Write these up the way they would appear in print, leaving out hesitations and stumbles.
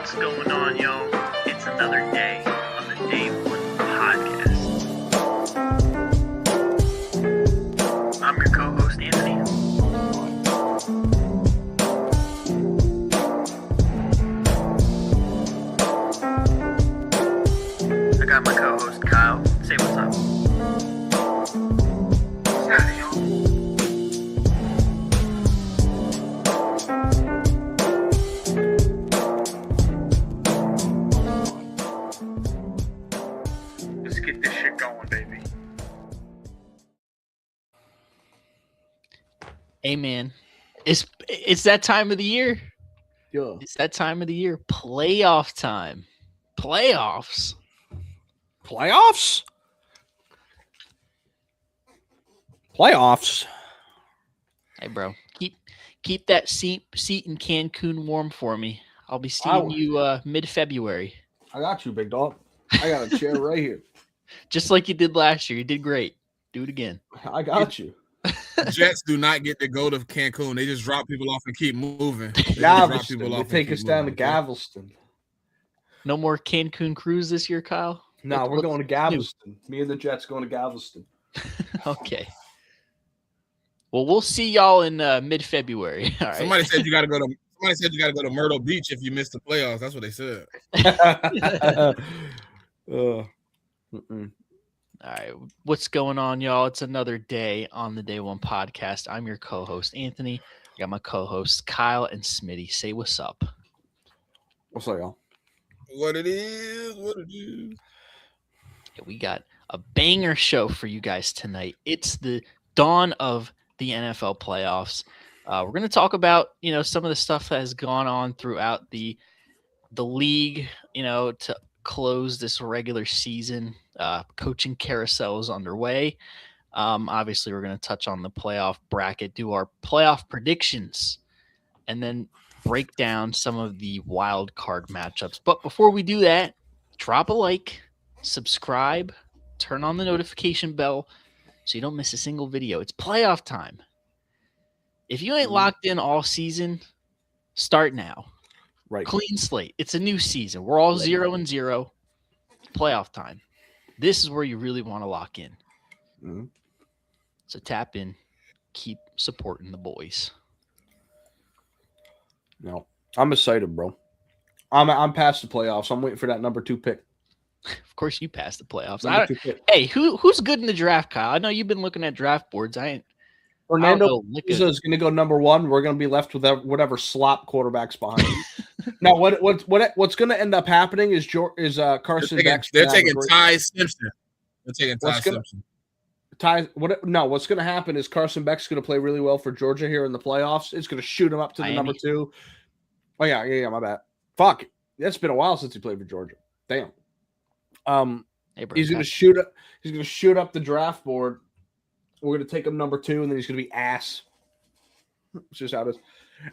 What's going on, y'all? It's another day on the Day One podcast. I'm your co-host, Anthony. I got my co-host, Kyle. Say what's up. What's happening, y'all? Let's get this shit going, baby. Hey man, it's that time of the year. Yeah. It's that time of the year. Playoff time. Playoffs. Playoffs? Playoffs. Hey bro, keep that seat in Cancun warm for me. I'll be seeing you mid-February. I got you, big dog. I got a chair right here. Just like you did last year. You did great. Do it again. I got you. Jets do not get to go to Cancun. They just drop people off and keep moving. Galveston. They take us down to Galveston. No more Cancun cruise this year, Kyle? No, we're going to Galveston. Me and the Jets going to Galveston. Okay. Well, we'll see y'all in mid-February. All right. Somebody said you got to go to Myrtle Beach if you miss the playoffs. That's what they said. All right, what's going on, y'all? It's another day on the Day One podcast. I'm your co-host, Anthony. I got my co-hosts, Kyle and Smitty. Say what's up. What's up, y'all? What it is. Yeah, we got a banger show for you guys tonight. It's the dawn of the NFL playoffs. We're going to talk about, some of the stuff that has gone on throughout the league, to close this regular season. Coaching carousel is underway. Obviously, we're going to touch on the playoff bracket, do our playoff predictions, and then break down some of the wild card matchups. But before we do that, drop a like, subscribe, turn on the notification bell so you don't miss a single video. It's playoff time. If you ain't locked in all season, start now. Right. Clean slate. It's a new season. We're all 0-0. Playoff time. This is where you really want to lock in. Mm-hmm. So tap in. Keep supporting the boys. No, I'm excited, bro. I'm past the playoffs. I'm waiting for that number 2 pick. Of course, you passed the playoffs. Number 2 pick. Hey, who's good in the draft, Kyle? I know you've been looking at draft boards. Fernando is going to go number 1. We're going to be left with whatever slop quarterbacks behind him. Now, what's going to end up happening is Carson Beck. They're taking Ty Simpson. They're taking Ty Simpson. What's going to happen is Carson Beck's going to play really well for Georgia here in the playoffs. It's going to shoot him up to the number 2. Oh yeah, my bad. Fuck, it's been a while since he played for Georgia. Damn. He's going to shoot up. He's going to shoot up the draft board. We're going to take him number 2, and then he's going to be ass. It's just how it is.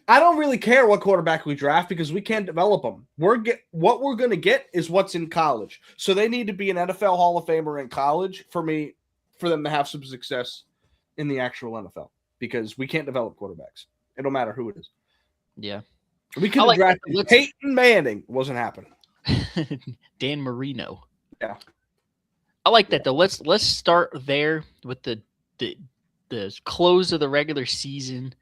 I don't really care what quarterback we draft because we can't develop them. What we're going to get is what's in college. So they need to be an NFL Hall of Famer in college for them to have some success in the actual NFL because we can't develop quarterbacks. It don't matter who it is. Yeah. We could have drafted Peyton Manning. It wasn't happening. Dan Marino. Yeah. I like that though. Let's start there with the close of the regular season.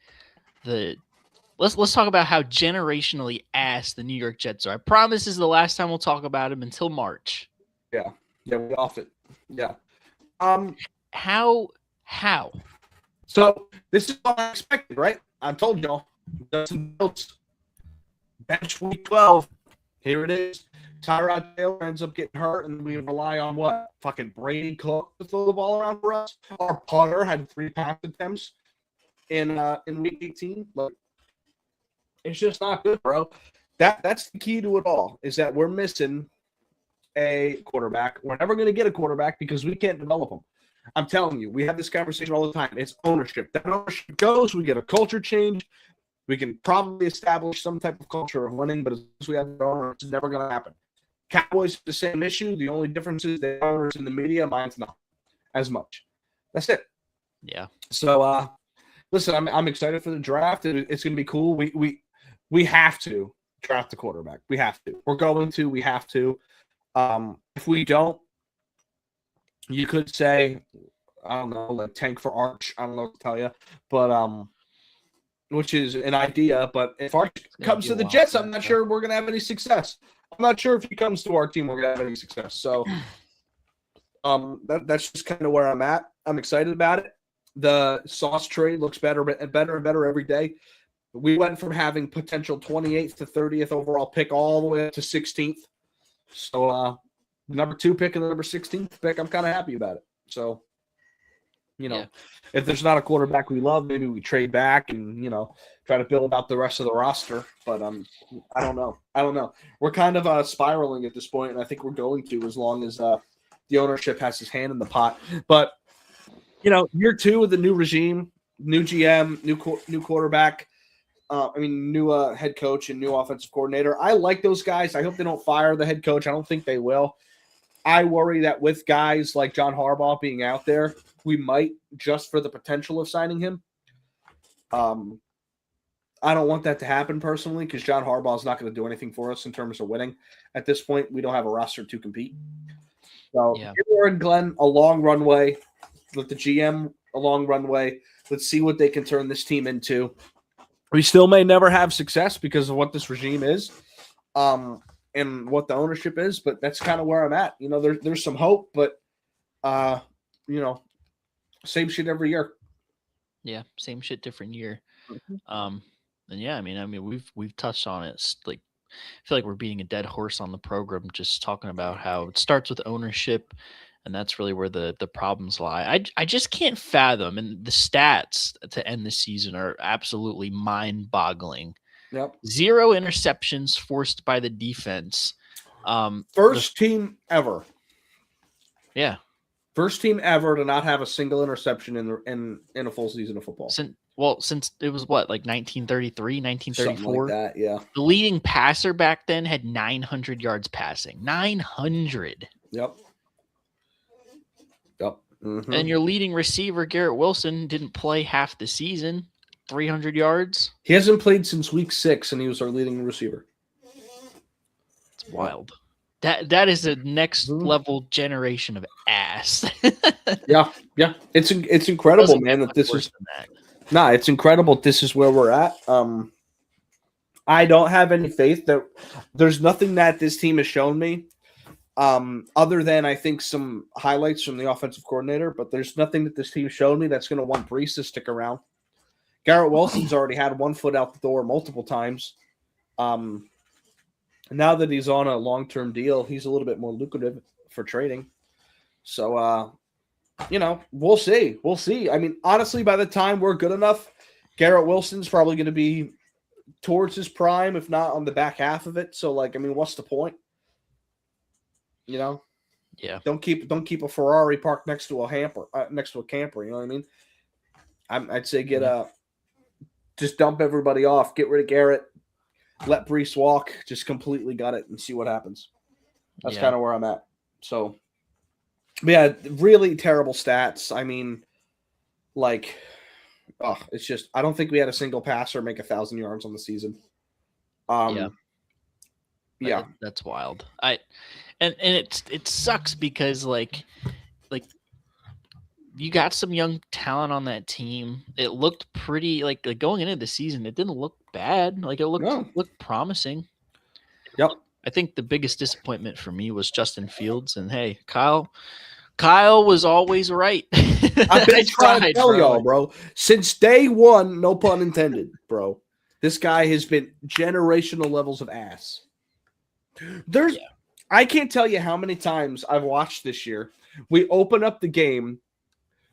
Let's talk about how generationally ass the New York Jets are. I promise this is the last time we'll talk about them until March. Yeah, we off it. Yeah. How? So this is what I expected, right? I told y'all. Dustin Fields, bench week 12. Here it is. Tyrod Taylor ends up getting hurt, and we rely on what? Fucking Brady Cook to throw the ball around for us. Our punter had 3 pass attempts in week 18. Like, it's just not good, bro. That's the key to it all, is that we're missing a quarterback. We're never going to get a quarterback because we can't develop them. I'm telling you, we have this conversation all the time. It's ownership. That ownership goes, we get a culture change. We can probably establish some type of culture of winning, but as long as we have the owner, it's never going to happen. Cowboys have the same issue. The only difference is the owners in the media, mine's not as much. That's it. Yeah. So, listen, I'm excited for the draft. It's going to be cool. We have to draft a quarterback. We have to. We're going to. We have to. If we don't, you could say, I don't know, like tank for Arch. I don't know what to tell you, but which is an idea. But if Arch comes to the Jets, I'm not sure we're gonna have any success. I'm not sure if he comes to our team, we're gonna have any success. So, that's just kind of where I'm at. I'm excited about it. The Sauce trade looks better and better and better every day. We went from having potential 28th to 30th overall pick all the way up to 16th. So, number 2 pick and the number 16th pick, I'm kind of happy about it. So, if there's not a quarterback we love, maybe we trade back and, try to build out the rest of the roster. But I don't know. We're kind of spiraling at this point, and I think we're going to as long as the ownership has his hand in the pot. But, year 2 of the new regime, new GM, new quarterback, new head coach and new offensive coordinator. I like those guys. I hope they don't fire the head coach. I don't think they will. I worry that with guys like John Harbaugh being out there, we might, just for the potential of signing him. I don't want that to happen personally because John Harbaugh is not going to do anything for us in terms of winning. At this point, we don't have a roster to compete. So, give Aaron Glenn a long runway. Let the GM a long runway. Let's see what they can turn this team into. We still may never have success because of what this regime is and what the ownership is, but that's kind of where I'm at. There's some hope, but, same shit every year. Yeah, same shit, different year. Mm-hmm. And yeah, we've touched on it. It's like, I feel like we're beating a dead horse on the program, just talking about how it starts with ownership, and that's really where the problems lie. I just can't fathom, and the stats to end the season are absolutely mind-boggling. Yep. 0 interceptions forced by the defense. First team ever. Yeah. First team ever to not have a single interception in a full season of football. Since it was what, like 1933, 1934? Something like that, yeah. The leading passer back then had 900 yards passing. 900. Yep. Mm-hmm. And your leading receiver, Garrett Wilson, didn't play half the season. 300 yards. He hasn't played since week 6, and he was our leading receiver. It's wild. That is a next level generation of ass. Yeah. It's incredible, man. That this is it's incredible. This is where we're at. I don't have any faith that there's nothing that this team has shown me, other than I think some highlights from the offensive coordinator. But there's nothing that this team showed me that's going to want Brees to stick around. Garrett Wilson's already had one foot out the door multiple times. Now that he's on a long-term deal, he's a little bit more lucrative for trading. So, we'll see. We'll see. Honestly, by the time we're good enough, Garrett Wilson's probably going to be towards his prime, if not on the back half of it. So, what's the point? Yeah. Don't keep a Ferrari parked next to a camper. You know what I mean? I'd say just dump everybody off. Get rid of Garrett. Let Brees walk. Just completely gut it and see what happens. That's kind of where I'm at. So, yeah, really terrible stats. It's just I don't think we had a single passer make 1,000 yards on the season. Yeah, that's wild. And it sucks because like you got some young talent on that team. It looked pretty like going into the season. It didn't look bad. It looked promising. Yep. I think the biggest disappointment for me was Justin Fields. And hey, Kyle was always right. I've been trying to tell y'all, bro. Since day one, no pun intended, bro. This guy has been generational levels of ass. I can't tell you how many times I've watched this year. We open up the game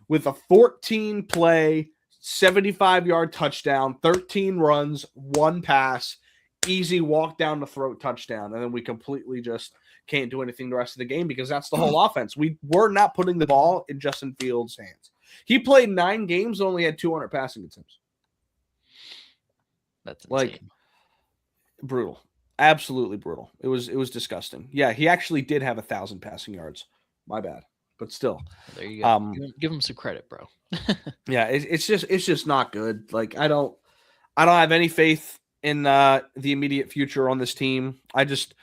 with a 14-play, 75-yard touchdown, 13 runs, 1 pass, easy walk down the throat touchdown, and then we completely just can't do anything the rest of the game because that's the whole offense. We're not putting the ball in Justin Fields' hands. He played 9 games and only had 200 passing attempts. That's insane. Brutal. Absolutely brutal. It was disgusting. Yeah, he actually did have 1,000 passing yards. My bad. But still, there you go. Give him some credit, bro. Yeah, it's just not good. I don't have any faith in the immediate future on this team. I just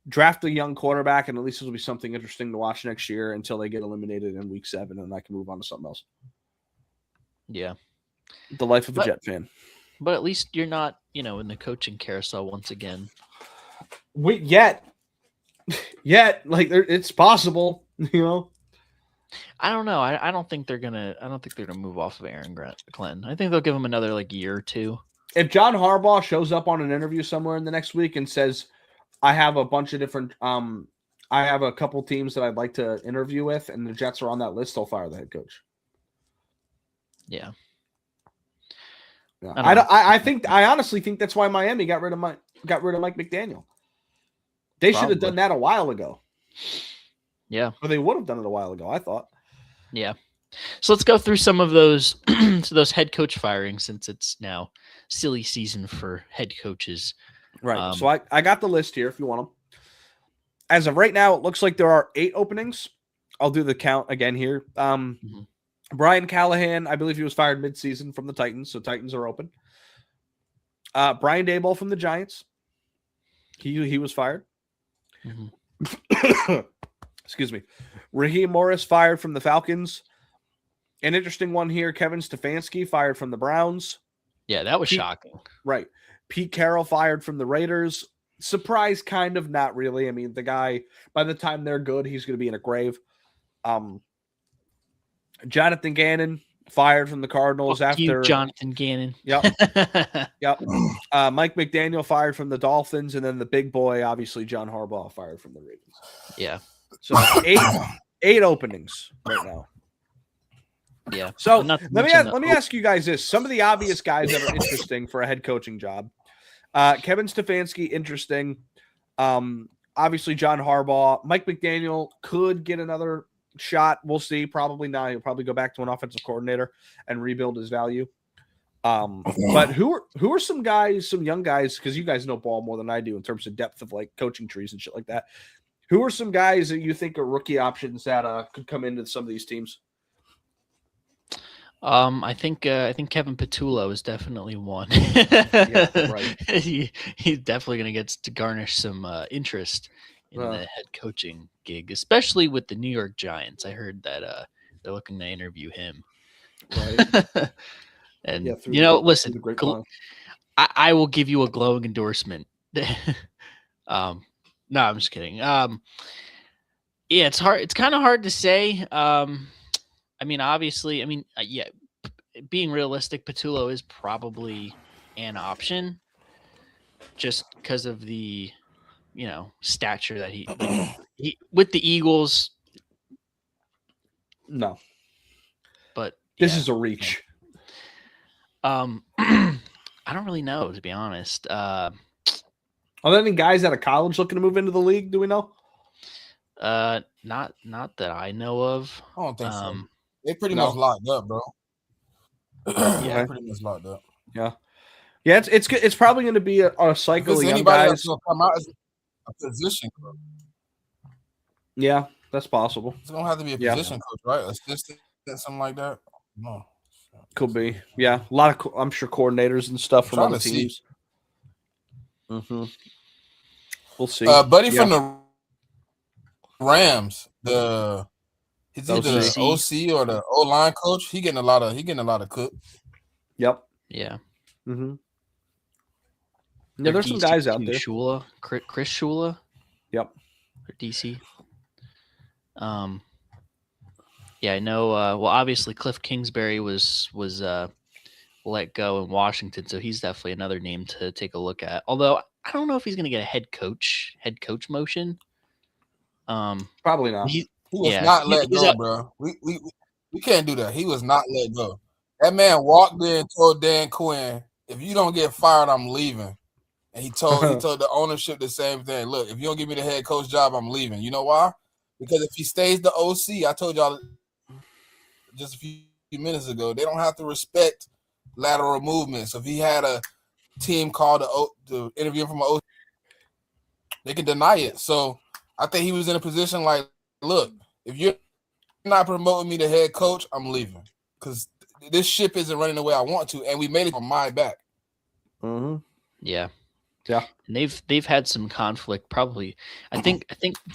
draft a young quarterback, and at least it'll be something interesting to watch next year until they get eliminated in week 7, and I can move on to something else. Yeah. The life of a Jet fan. But at least you're not, in the coaching carousel once again. Yet, it's possible, I don't know. I don't think they're gonna move off of Aaron Glenn. I think they'll give him another year or two. If John Harbaugh shows up on an interview somewhere in the next week and says, I have a bunch of different I have a couple teams that I'd like to interview with, and the Jets are on that list, they'll fire the head coach. Yeah. I honestly think that's why Miami got rid of Mike McDaniel. They should have done that a while ago. Yeah. Or they would have done it a while ago, I thought. Yeah. So let's go through some of those those head coach firings, since it's now silly season for head coaches. Right. So I got the list here if you want them. As of right now, it looks like there are 8 openings. I'll do the count again here. Brian Callahan, I believe he was fired midseason from the Titans, so Titans are open. Brian Daboll from the Giants. He was fired. Excuse me. Raheem Morris fired from the Falcons. An interesting one here, Kevin Stefanski fired from the Browns. Yeah, that was shocking. Right. Pete Carroll fired from the Raiders. Surprise, kind of, not really. I mean, the guy, by the time they're good, he's going to be in a grave. Jonathan Gannon fired from the Cardinals after Jonathan Gannon. Yep. Mike McDaniel fired from the Dolphins, and then the big boy, obviously John Harbaugh, fired from the Ravens. Yeah. So 8 openings right now. Yeah. So let me ask you guys this: some of the obvious guys that are interesting for a head coaching job. Kevin Stefanski, interesting. Obviously John Harbaugh. Mike McDaniel could get another shot. We'll see. Probably not. He'll probably go back to an offensive coordinator and rebuild his value. But who are some guys, some young guys, because you guys know ball more than I do in terms of depth of coaching trees and shit like that. Who are some guys that you think are rookie options that could come into some of these teams? I think Kevin Petullo is definitely one. Yeah, right. He's definitely going to garnish some interest in the head coaching gig, especially with the New York Giants. I heard that they're looking to interview him. Right. And listen, I will give you a glowing endorsement. No, I'm just kidding. Yeah, it's hard. It's kind of hard to say. I mean, obviously, being realistic, Petullo is probably an option just because of the, stature that he with the Eagles. No, but this is a reach. I don't really know, to be honest. Are there any guys out of college looking to move into the league? Do we know? Not that I know of. I don't think so. They pretty much locked up, bro. Yeah, pretty much locked up. Yeah. It's probably going to be a cycle of young anybody guys. Will come out as a position coach. Yeah, that's possible. It's gonna have to be a position coach, right? Assistant, something like that. No, could be. Yeah, a lot of I'm sure coordinators and stuff from other teams. Mm-hmm. We'll see. Buddy from the Rams, he's either the OC or the O-line coach. He getting a lot of cook. Yep. Yeah. Mm-hmm. Yeah, there's some guys out there. Shula, Chris Shula. Yep. Or DC. Yeah, I know. Well, obviously Cliff Kingsbury was let go in Washington, so he's definitely another name to take a look at. Although I don't know if he's going to get a head coach motion. Probably not. He was not let go, bro. We can't do that. He was not let go. That man walked in and told Dan Quinn, "If you don't get fired, I'm leaving." And he told the ownership the same thing. Look, if you don't give me the head coach job, I'm leaving. You know why? Because if he stays the OC, I told y'all just a few minutes ago, they don't have to respect lateral movements. So if he had a team called to interview him from an OC, they can deny it. So I think he was in a position like, look, if you're not promoting me to head coach, I'm leaving. Because this ship isn't running the way I want to, and we made it on my back. Mm-hmm. Yeah. Yeah. And they've had some conflict probably. I think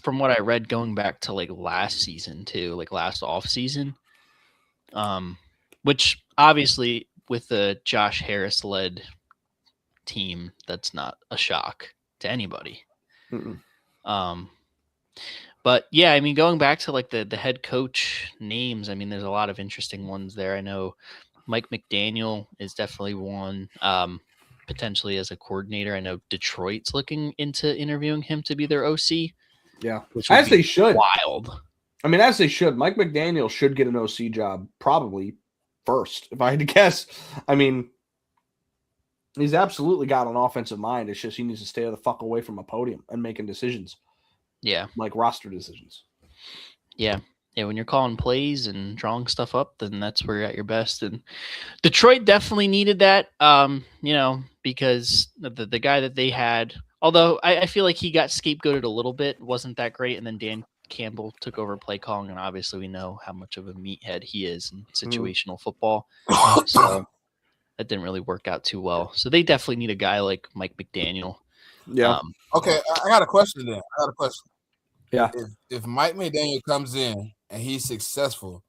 from what I read going back to like last season too, like last off season, which obviously with the Josh Harris led team, that's not a shock to anybody. Mm-mm. But yeah, I mean, going back to like the head coach names, I mean, there's a lot of interesting ones there. I know Mike McDaniel is definitely one, potentially as a coordinator. I know Detroit's looking into interviewing him to be their OC. Yeah. Which would As be they should. wild. I mean, as they should. Mike McDaniel should get an OC job probably first, if I had to guess. I mean, he's absolutely got an offensive mind. It's just he needs to stay the fuck away from a podium and making decisions. Yeah. Like roster decisions. Yeah. Yeah, when you're calling plays and drawing stuff up, then that's where you're at your best. And Detroit definitely needed that, because the guy that they had, although I feel like he got scapegoated a little bit, wasn't that great. And then Dan Campbell took over play calling, and obviously we know how much of a meathead he is in situational football. So that didn't really work out too well. So they definitely need a guy like Mike McDaniel. Yeah. Okay, I got a question then. Yeah. If Mike McDaniel comes in and he's successful,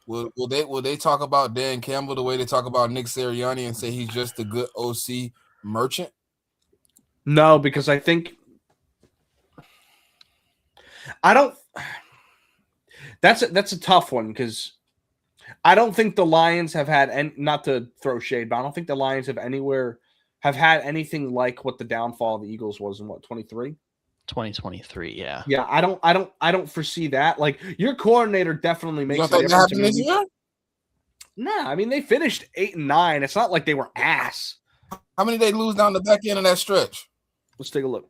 will they talk about Dan Campbell the way they talk about Nick Sirianni and say he's just a good OC merchant? No, because I think I don't. That's a tough one because I don't think the Lions have had, and not to throw shade, but I don't think the Lions have had anything like what the downfall of the Eagles was in 23. 2023, yeah. Yeah, I don't foresee that. Like your coordinator definitely makes a difference. This year? Nah, I mean they finished 8-9. It's not like they were ass. How many did they lose down the back end of that stretch? Let's take a look.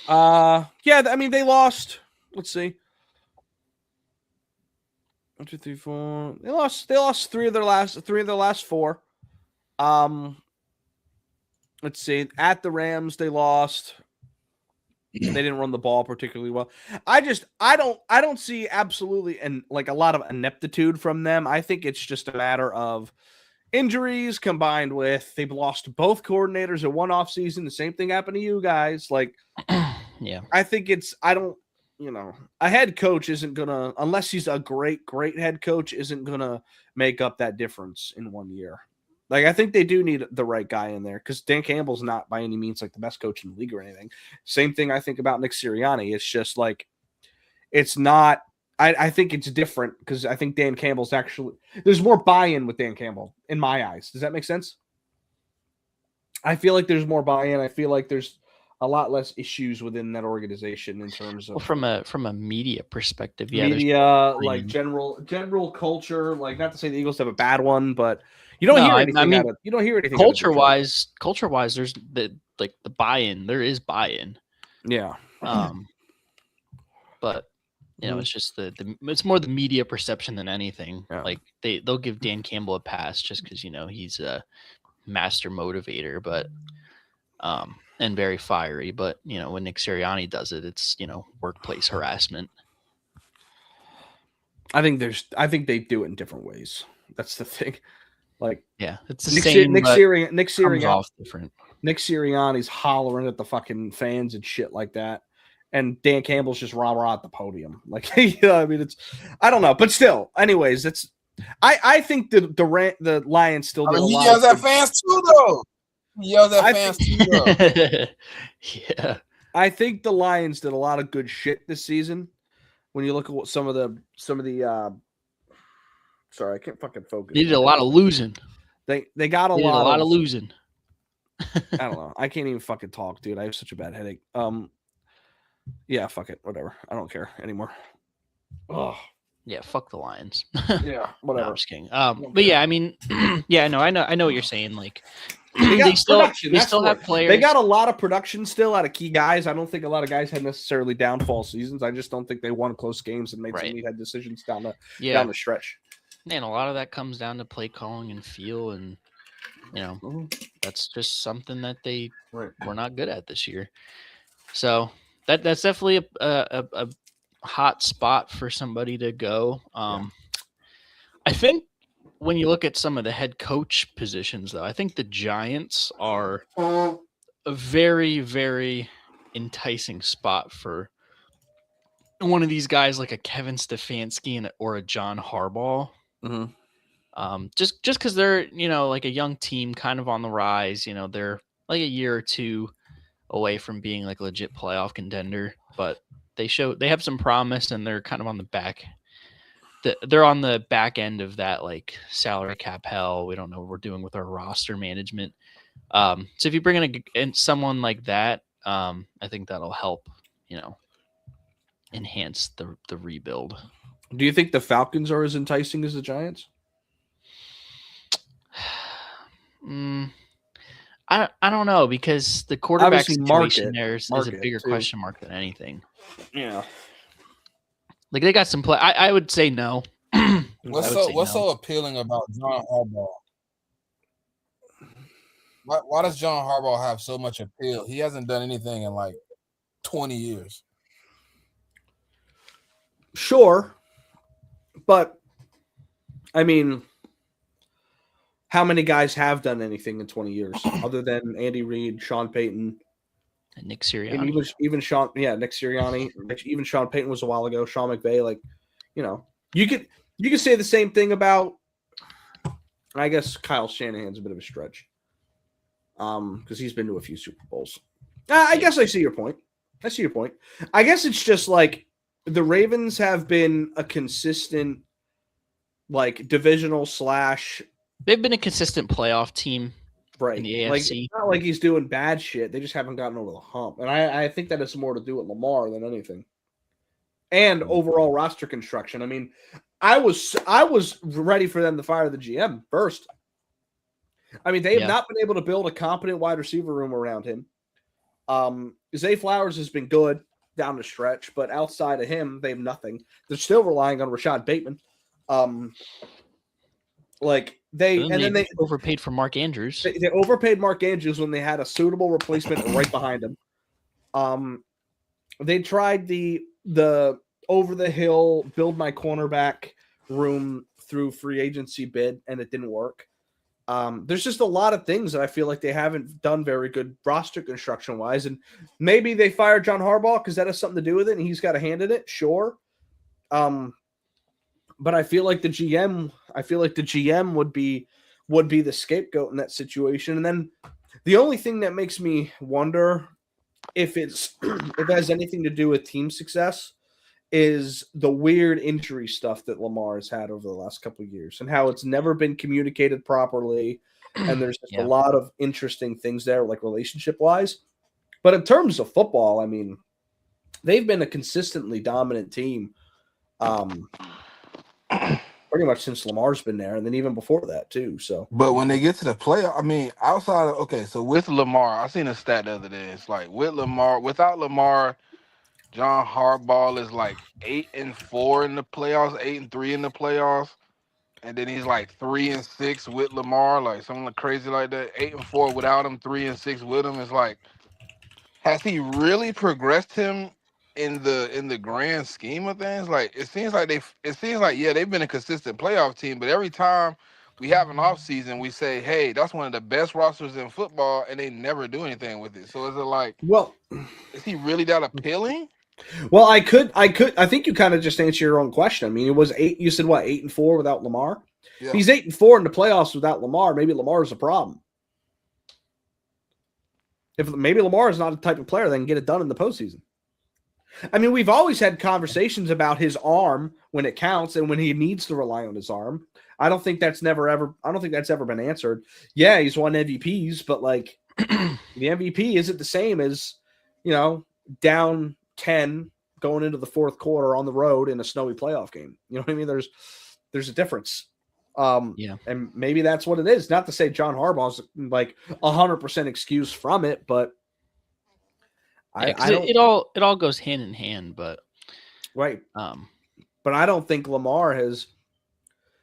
Yeah, I mean they lost. Let's see. 1, 2, 3, 4. They lost three of their last four. Let's see. At the Rams, they lost. They didn't run the ball particularly well. I don't see absolutely a lot of ineptitude from them. I think it's just a matter of injuries combined with they've lost both coordinators in one offseason. The same thing happened to you guys. Like, yeah, I think a head coach isn't gonna, unless he's a great head coach, isn't gonna make up that difference in 1 year. Like, I think they do need the right guy in there because Dan Campbell's not by any means like the best coach in the league or anything. Same thing I think about Nick Sirianni. It's just like, it's not, I think it's different because I think Dan Campbell's actually, there's more buy-in with Dan Campbell in my eyes. Does that make sense? I feel like there's more buy-in. I feel like there's a lot less issues within that organization in terms of from a media perspective. Yeah, media, like general culture. Like, not to say the Eagles have a bad one, but you don't hear anything. I mean, you don't hear anything. Culture wise, there's the buy-in. There is buy-in. Yeah. But it's just it's more the media perception than anything. Yeah. Like they'll give Dan Campbell a pass just because he's a master motivator, but and very fiery. But when Nick Sirianni does it, it's workplace harassment. I think they do it in different ways. That's the thing. Like, yeah, it's the same. Nick Sirianni off different. Nick Sirianni's hollering at the fucking fans and shit like that, and Dan Campbell's just rah at the podium. Like, I mean, I don't know, but still, anyways, I think the Lions still. He yells at fans too, though. Yeah, I think the Lions did a lot of good shit this season. When you look at what some of the sorry, I can't fucking focus. They did a lot of losing. They got a lot of losing. I don't know. I can't even fucking talk, dude. I have such a bad headache. Yeah, fuck it. Whatever. I don't care anymore. Oh. Yeah, fuck the Lions. Yeah, whatever. No, I'm just kidding. But yeah, I mean, yeah, I know what you're saying. Like, they still have players. They got a lot of production still out of key guys. I don't think a lot of guys had necessarily downfall seasons. I just don't think they won close games and made some meathead decisions down the stretch. And a lot of that comes down to play calling and feel, and that's just something that they were not good at this year. So that's definitely a hot spot for somebody to go. I think when you look at some of the head coach positions, though, I think the Giants are a very, very enticing spot for one of these guys like a Kevin Stefanski or a John Harbaugh. Just because they're, like a young team kind of on the rise, they're like a year or two away from being like a legit playoff contender, but they have some promise and they're kind of on the back. They're on the back end of that like salary cap hell. We don't know what we're doing with our roster management. So if you bring in someone like that, I think that'll help, enhance the rebuild. Do you think the Falcons are as enticing as the Giants? I don't know, because the quarterback Obviously, situation there is a market bigger too. question mark than anything. Yeah. Like they got some play. I would say no. What's so appealing about John Harbaugh? Why does John Harbaugh have so much appeal? He hasn't done anything in like 20 years. Sure. But, I mean, how many guys have done anything in 20 years other than Andy Reid, Sean Payton, and Nick Sirianni? and even Sean, Nick Sirianni. Even Sean Payton was a while ago. Sean McVay, like, you could say the same thing about. I guess Kyle Shanahan's a bit of a stretch, because he's been to a few Super Bowls. I guess I see your point. I guess it's just like the Ravens have been a consistent, like, divisional / They've been a consistent playoff team, right in the AFC. Like, it's not like he's doing bad shit. They just haven't gotten over the hump, and I think that has more to do with Lamar than anything, and overall roster construction. I mean, I was ready for them to fire the GM first. I mean, they have not been able to build a competent wide receiver room around him. Zay Flowers has been good down the stretch, but outside of him, they have nothing. They're still relying on Rashad Bateman. They overpaid for Mark Andrews. They overpaid Mark Andrews when they had a suitable replacement right behind him. They tried the over the hill build my cornerback room through free agency bid, and it didn't work. There's just a lot of things that I feel like they haven't done very good roster construction wise, and maybe they fired John Harbaugh because that has something to do with it, and he's got a hand in it. Sure. But I feel like the GM would be the scapegoat in that situation. And then the only thing that makes me wonder if it has anything to do with team success is the weird injury stuff that Lamar has had over the last couple of years and how it's never been communicated properly. And there's just a lot of interesting things there, like relationship wise. But in terms of football, I mean, they've been a consistently dominant team. Pretty much since Lamar's been there, and then even before that too. So, but when they get to the playoff, I mean, so with Lamar, I seen a stat the other day. It's like without Lamar, John Harbaugh is like 8-4 in the playoffs, 8-3 in the playoffs, and then he's like 3-6 with Lamar, like something crazy like that. 8-4 without him, 3-6 with him. It's like, has he really progressed him in the grand scheme of things? Like it seems like they've been a consistent playoff team, but every time we have an off season, we say, hey, that's one of the best rosters in football, and they never do anything with it. So is it like, well, is he really that appealing? Well, I think you kind of just answer your own question. I mean, it was 8. You said what, 8-4 without Lamar? Yeah. If he's 8-4 in the playoffs without Lamar, maybe Lamar is a problem. If maybe Lamar is not the type of player that can get it done in the postseason. I mean, we've always had conversations about his arm when it counts and when he needs to rely on his arm. I don't think that's ever been answered. Yeah, he's won MVPs, but like the MVP isn't the same as, down 10 going into the fourth quarter on the road in a snowy playoff game. You know what I mean? There's a difference. And maybe that's what it is. Not to say John Harbaugh's like 100% excuse from it, but it all goes hand in hand. But right. But I don't think Lamar has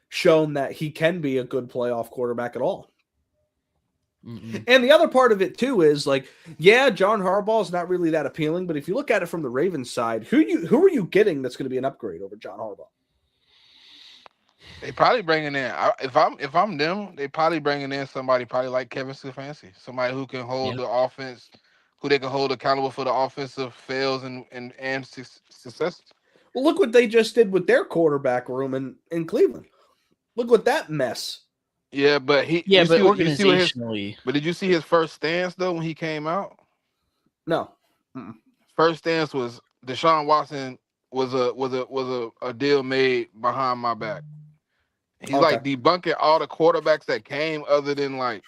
shown that he can be a good playoff quarterback at all. Mm-hmm. And the other part of it too is like, John Harbaugh is not really that appealing, but if you look at it from the Ravens side, who are you getting that's going to be an upgrade over John Harbaugh? They probably bringing in. If I'm them, they probably bringing in somebody probably like Kevin Stefanski, somebody who can hold Yeah. the offense, who they can hold accountable for the offensive fails and successes. Well, look what they just did with their quarterback room in Cleveland. Look what that mess. Yeah, but Yeah, but you see what his. organizationally, But did you see his first stance though when he came out? No. First stance was Deshaun Watson was a deal made behind my back. He's like debunking all the quarterbacks that came other than like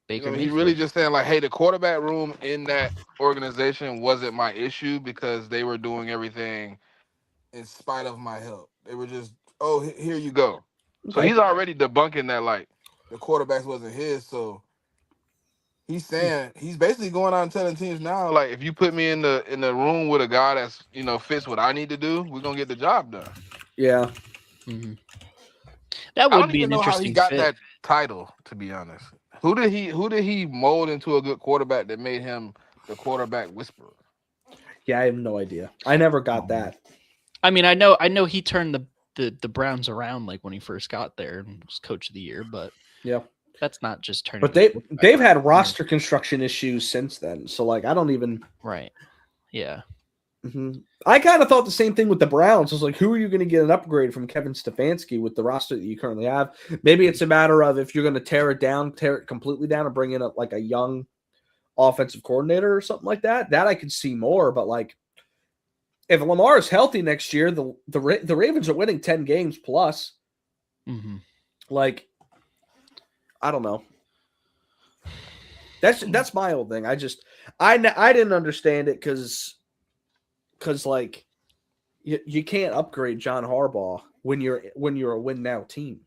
Baker he Mayfield. really just saying like, hey, the quarterback room in that organization wasn't my issue because they were doing everything in spite of my help. They were just, oh, here you go. So he's already debunking that like the quarterbacks wasn't his. So he's saying he's basically going out and telling teams now, like, if you put me in the room with a guy that's fits what I need to do, we're gonna get the job done. Yeah. Mm-hmm. That I would don't be even an know how he interesting got fit. that title, to be honest. Who did he mold into a good quarterback that made him the quarterback whisperer? Yeah, I have no idea. I never got that. I mean, I know he turned the Browns around like when he first got there and was coach of the year, but Yeah. that's not just turning. But they've had roster construction issues since then. So like I don't even right. Yeah. Mm-hmm. I kind of thought the same thing with the Browns. I was like, who are you going to get an upgrade from Kevin Stefanski with the roster that you currently have? Maybe it's a matter of if you're going to tear it completely down and bring in a young offensive coordinator or something like that. That I could see more. But like, if Lamar is healthy next year, the Ravens are winning 10 games plus. Mm-hmm. Like, I don't know. That's my old thing. I didn't understand it because like you can't upgrade John Harbaugh when you're a win now team,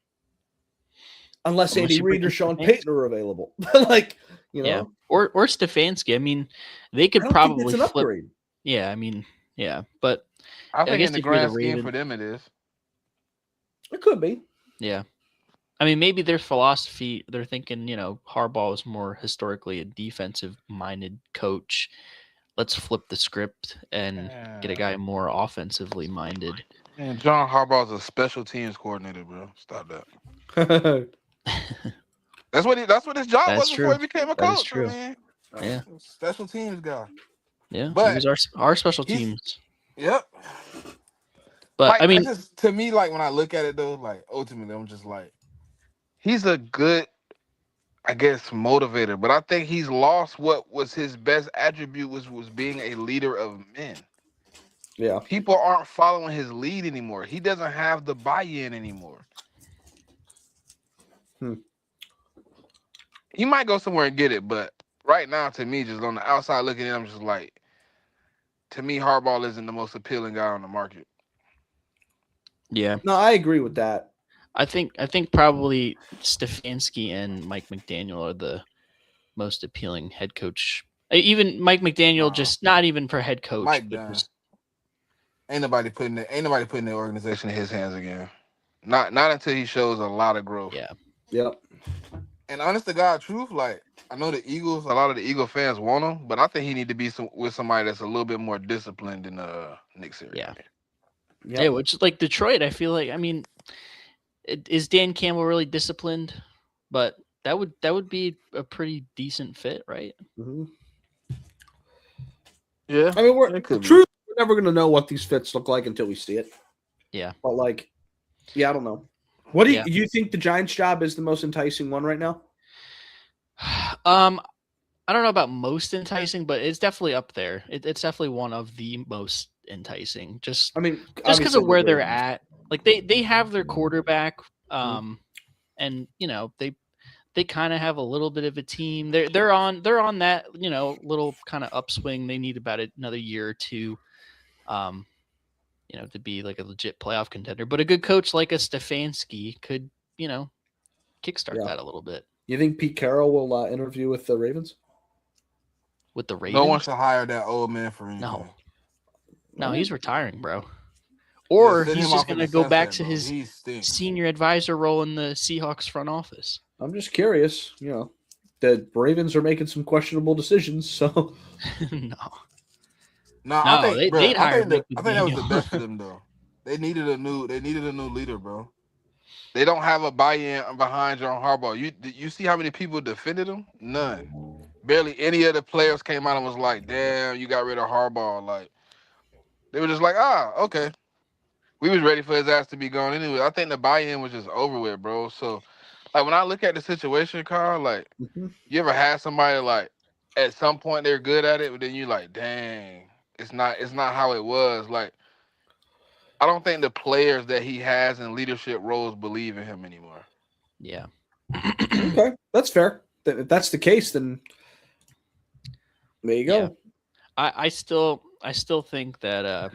unless Andy Reid or Sean Payton are available. Like yeah, or Stefanski. I mean, they could probably flip. Upgrade. Yeah, I mean, yeah, but I think in the grand scheme for them it is. It could be. Yeah. I mean, maybe their philosophy, they're thinking, Harbaugh is more historically a defensive-minded coach. Let's flip the script and get a guy more offensively minded. And John Harbaugh is a special teams coordinator, bro. Stop that. That's what his job was before he became a coach. That's true. I mean, yeah. Special teams guy. Yeah, but he was our special teams. Yep. But like, I mean, to me, like when I look at it though, like ultimately, I'm just like, he's a good, I guess, motivator, but I think he's lost what was his best attribute was being a leader of men. Yeah. People aren't following his lead anymore. He doesn't have the buy-in anymore. He might go somewhere and get it, but right now, to me, just on the outside looking in, I'm just like, to me, Harbaugh isn't the most appealing guy on the market. Yeah. No, I agree with that. I think probably Stefanski and Mike McDaniel are the most appealing head coach. Even Mike McDaniel, just not even for head coach. Mike, ain't nobody putting the organization in his hands again. Not until he shows a lot of growth. Yeah. Yep. And honest to God, truth, like I know a lot of the Eagle fans want him, but I think he need to be with somebody that's a little bit more disciplined than Nick Sirianni. Yeah. Yep. Yeah, which like Detroit, I feel like, I mean, is Dan Campbell really disciplined? But that would be a pretty decent fit, right? Mm-hmm. Yeah. I mean, we're never going to know what these fits look like until we see it. Yeah. But like, yeah, I don't know. What do you think the Giants' job is the most enticing one right now? I don't know about most enticing, but it's definitely up there. It's definitely one of the most enticing. Just because of where they're at. Like they have their quarterback, and they kind of have a little bit of a team. They're on that little kind of upswing. They need about another year or two, to be like a legit playoff contender. But a good coach like a Stefanski could kickstart that a little bit. You think Pete Carroll will interview with the Ravens? With the Ravens? No one should hire that old man for anything. No, he's retiring, bro. Or he's just going to go back to his senior advisor role in the Seahawks front office. I'm just curious. The Ravens are making some questionable decisions, so. No, I think that was the best for them, though. They needed a new leader, bro. They don't have a buy-in behind John Harbaugh. You see how many people defended him? None. Barely any of the players came out and was like, "Damn, you got rid of Harbaugh." Like they were just like, "Ah, okay." We was ready for his ass to be gone anyway. I think the buy-in was just over with, bro. So, like when I look at the situation, Carl, like you ever had somebody like at some point they're good at it, but then you like, dang, it's not how it was. Like I don't think the players that he has in leadership roles believe in him anymore. Yeah. Okay, that's fair. If that's the case, then there you go. Yeah. I still think that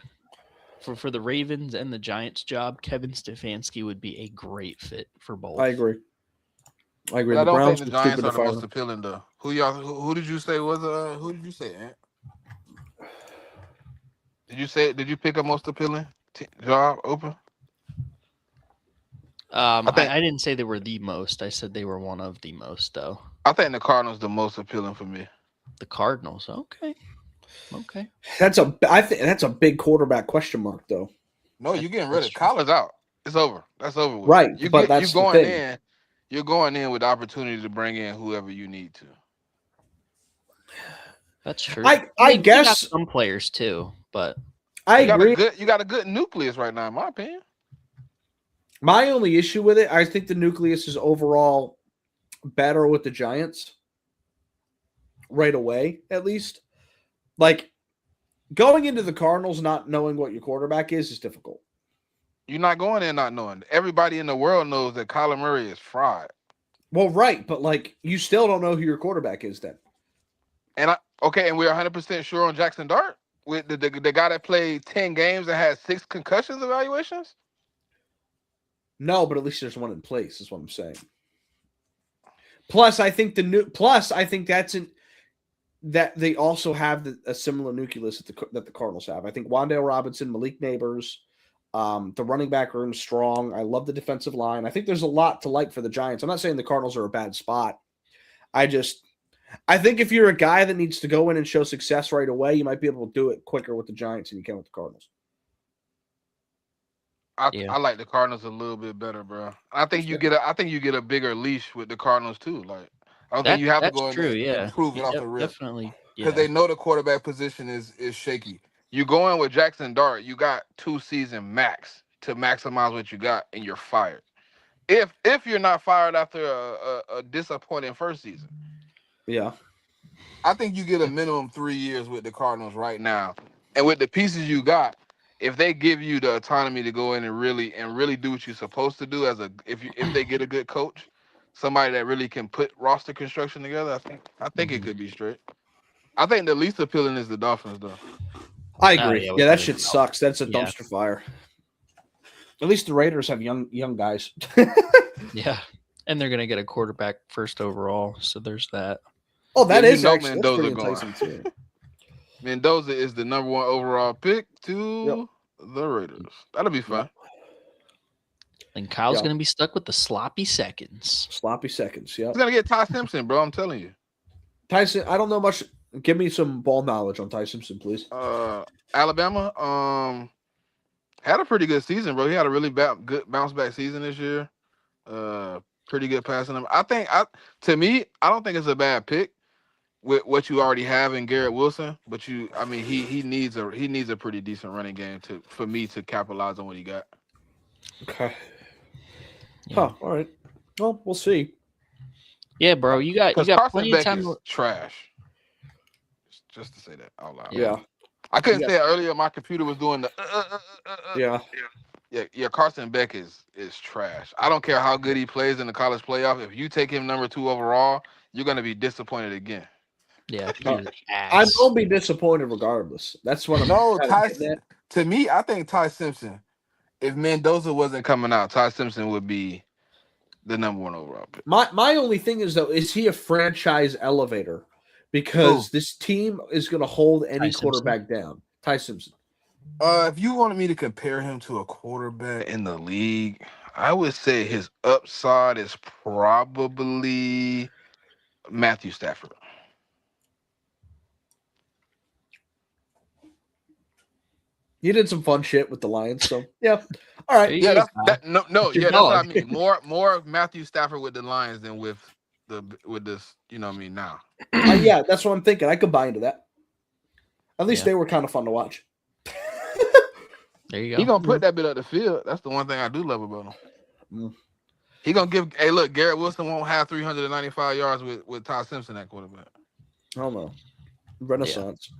for the Ravens and the Giants job, Kevin Stefanski would be a great fit for both. I agree. But I The don't Browns think the were stupid Giants to are the fire most him. appealing though. Who did you say was who did you say, Ant? Did you pick a most appealing job open? I didn't say they were the most. I said they were one of the most, though. I think the Cardinals the most appealing for me. The Cardinals. Okay. I think that's a big quarterback question mark, though. No, you're getting rid of Kyler's out. It's over. That's over with. Right, but that's the going thing. in. You're going in with the opportunity to bring in whoever you need to. That's true. I guess some players too, but I agree. You got a good nucleus right now, in my opinion. My only issue with it, I think the nucleus is overall better with the Giants right away, at least. Like going into the Cardinals not knowing what your quarterback is difficult. You're not going in not knowing. Everybody in the world knows that Kyler Murray is fried. Well, right, but like you still don't know who your quarterback is then. And we're 100% sure on Jackson Dart with the guy that played 10 games and had 6 concussions evaluations. No, but at least there's one in place, is what I'm saying. Plus, I think that they also have a similar nucleus that the Cardinals have. I think Wan'Dale Robinson, Malik Neighbors, the running back room is strong. I love the defensive line. I think there's a lot to like for the Giants. I'm not saying the Cardinals are a bad spot. I think if you're a guy that needs to go in and show success right away, you might be able to do it quicker with the Giants than you can with the Cardinals. I like the Cardinals a little bit better, bro. I think you get a bigger leash with the Cardinals too. Like I don't think you have to go in and prove it off the rip. Definitely. Because they know the quarterback position is shaky. You go in with Jackson Dart, you got 2 season max to maximize what you got, and you're fired. If you're not fired after a disappointing first season. Yeah. I think you get a minimum 3 years with the Cardinals right now. And with the pieces you got, if they give you the autonomy to go in and really do what you're supposed to do if they get a good coach, somebody that really can put roster construction together, I think it could be straight. I think the least appealing is the Dolphins, though. I agree. Yeah, that shit sucks. That's a dumpster fire. At least the Raiders have young guys. Yeah, and they're gonna get a quarterback first overall, so there's that. Oh, that is actually Mendoza going. Too. Mendoza is the number 1 overall pick to the Raiders. That'll be fun. And Kyle's gonna be stuck with the sloppy seconds. Sloppy seconds. Yeah. He's gonna get Ty Simpson, bro. I'm telling you. Tyson, I don't know much. Give me some ball knowledge on Ty Simpson, please. Alabama had a pretty good season, bro. He had a really good bounce back season this year. Pretty good passing him. I don't think it's a bad pick with what you already have in Garrett Wilson, but he needs a pretty decent running game for me to capitalize on what he got. Okay. Yeah. Huh, all right. Well, we'll see. Yeah, bro. You got plenty of time. Trash. Just to say that out loud. Yeah. I couldn't say it earlier. My computer was doing the. Yeah. Carson Beck is trash. I don't care how good he plays in the college playoff. If you take him number 2 overall, you're gonna be disappointed again. Yeah. I'm gonna be disappointed regardless. That's what I'm. No, to me, I think Ty Simpson. If Mendoza wasn't coming out, Ty Simpson would be the number 1 overall pick. My only thing is though, is he a franchise elevator? Because this team is going to hold any quarterback down. Ty Simpson. If you wanted me to compare him to a quarterback in the league, I would say his upside is probably Matthew Stafford. You did some fun shit with the Lions, so yeah. All right. There you go. That's That's your that's what I dog. mean. More Matthew Stafford with the Lions than with this. You know what I mean? Now, Yeah, that's what I'm thinking. I could buy into that. At least Yeah. they were kind of fun to watch. There you he go. gonna put that bit up the field. That's the one thing I do love about him. Mm. He gonna give. Hey, look, Garrett Wilson won't have 395 yards with Todd Simpson at quarterback. I don't know. Renaissance.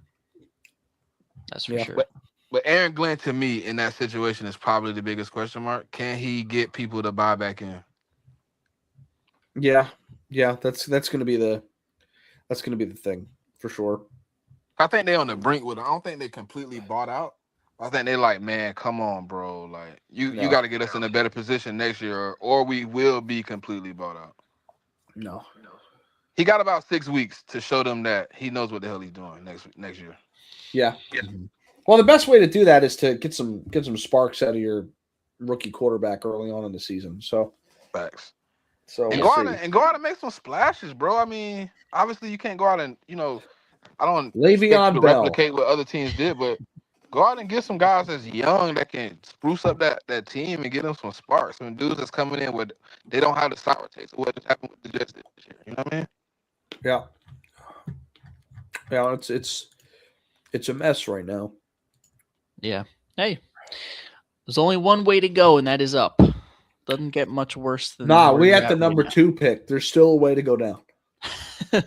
That's for Yeah. sure. But Aaron Glenn, to me, in that situation, is probably the biggest question mark. Can he get people to buy back in? Yeah. That's gonna be the thing for sure. I think they're on the brink with it. I don't think they completely bought out. I think they're like, man, come on, bro. Like you got to get us in a better position next year, or we will be completely bought out. No. He got about 6 weeks to show them that he knows what the hell he's doing next year. Yeah. Mhm. Well, the best way to do that is to get some sparks out of your rookie quarterback early on in the season. So, Facts. so And we'll go out and make some splashes, bro. I mean, obviously you can't go out and I don't expect you Le'Veon to Bell. replicate what other teams did, but go out and get some guys that's young that can spruce up that team and get them some sparks. Some dudes that's coming in with they don't have the sour taste of what just happened with the Jets this year. You know what I mean? Yeah. Yeah, it's a mess right now. Yeah. Hey, there's only one way to go, and that is up. Doesn't get much worse than. Nah, where we you're at the at number right 2 pick. There's still a way to go down. now.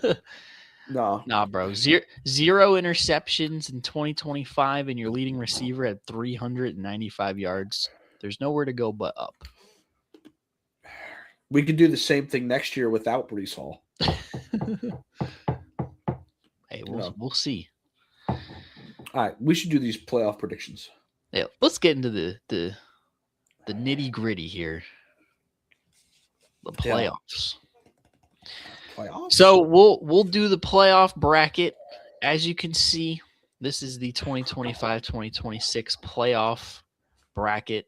No. Nah, bro. Zero interceptions in 2025, and your leading receiver at 395 yards. There's nowhere to go but up. We could do the same thing next year without Brees Hall. Hey, we'll see. All right, we should do these playoff predictions. Yeah, let's get into the nitty gritty here. The playoffs. Playoffs? So we'll do the playoff bracket. As you can see, this is the 2025-2026 playoff bracket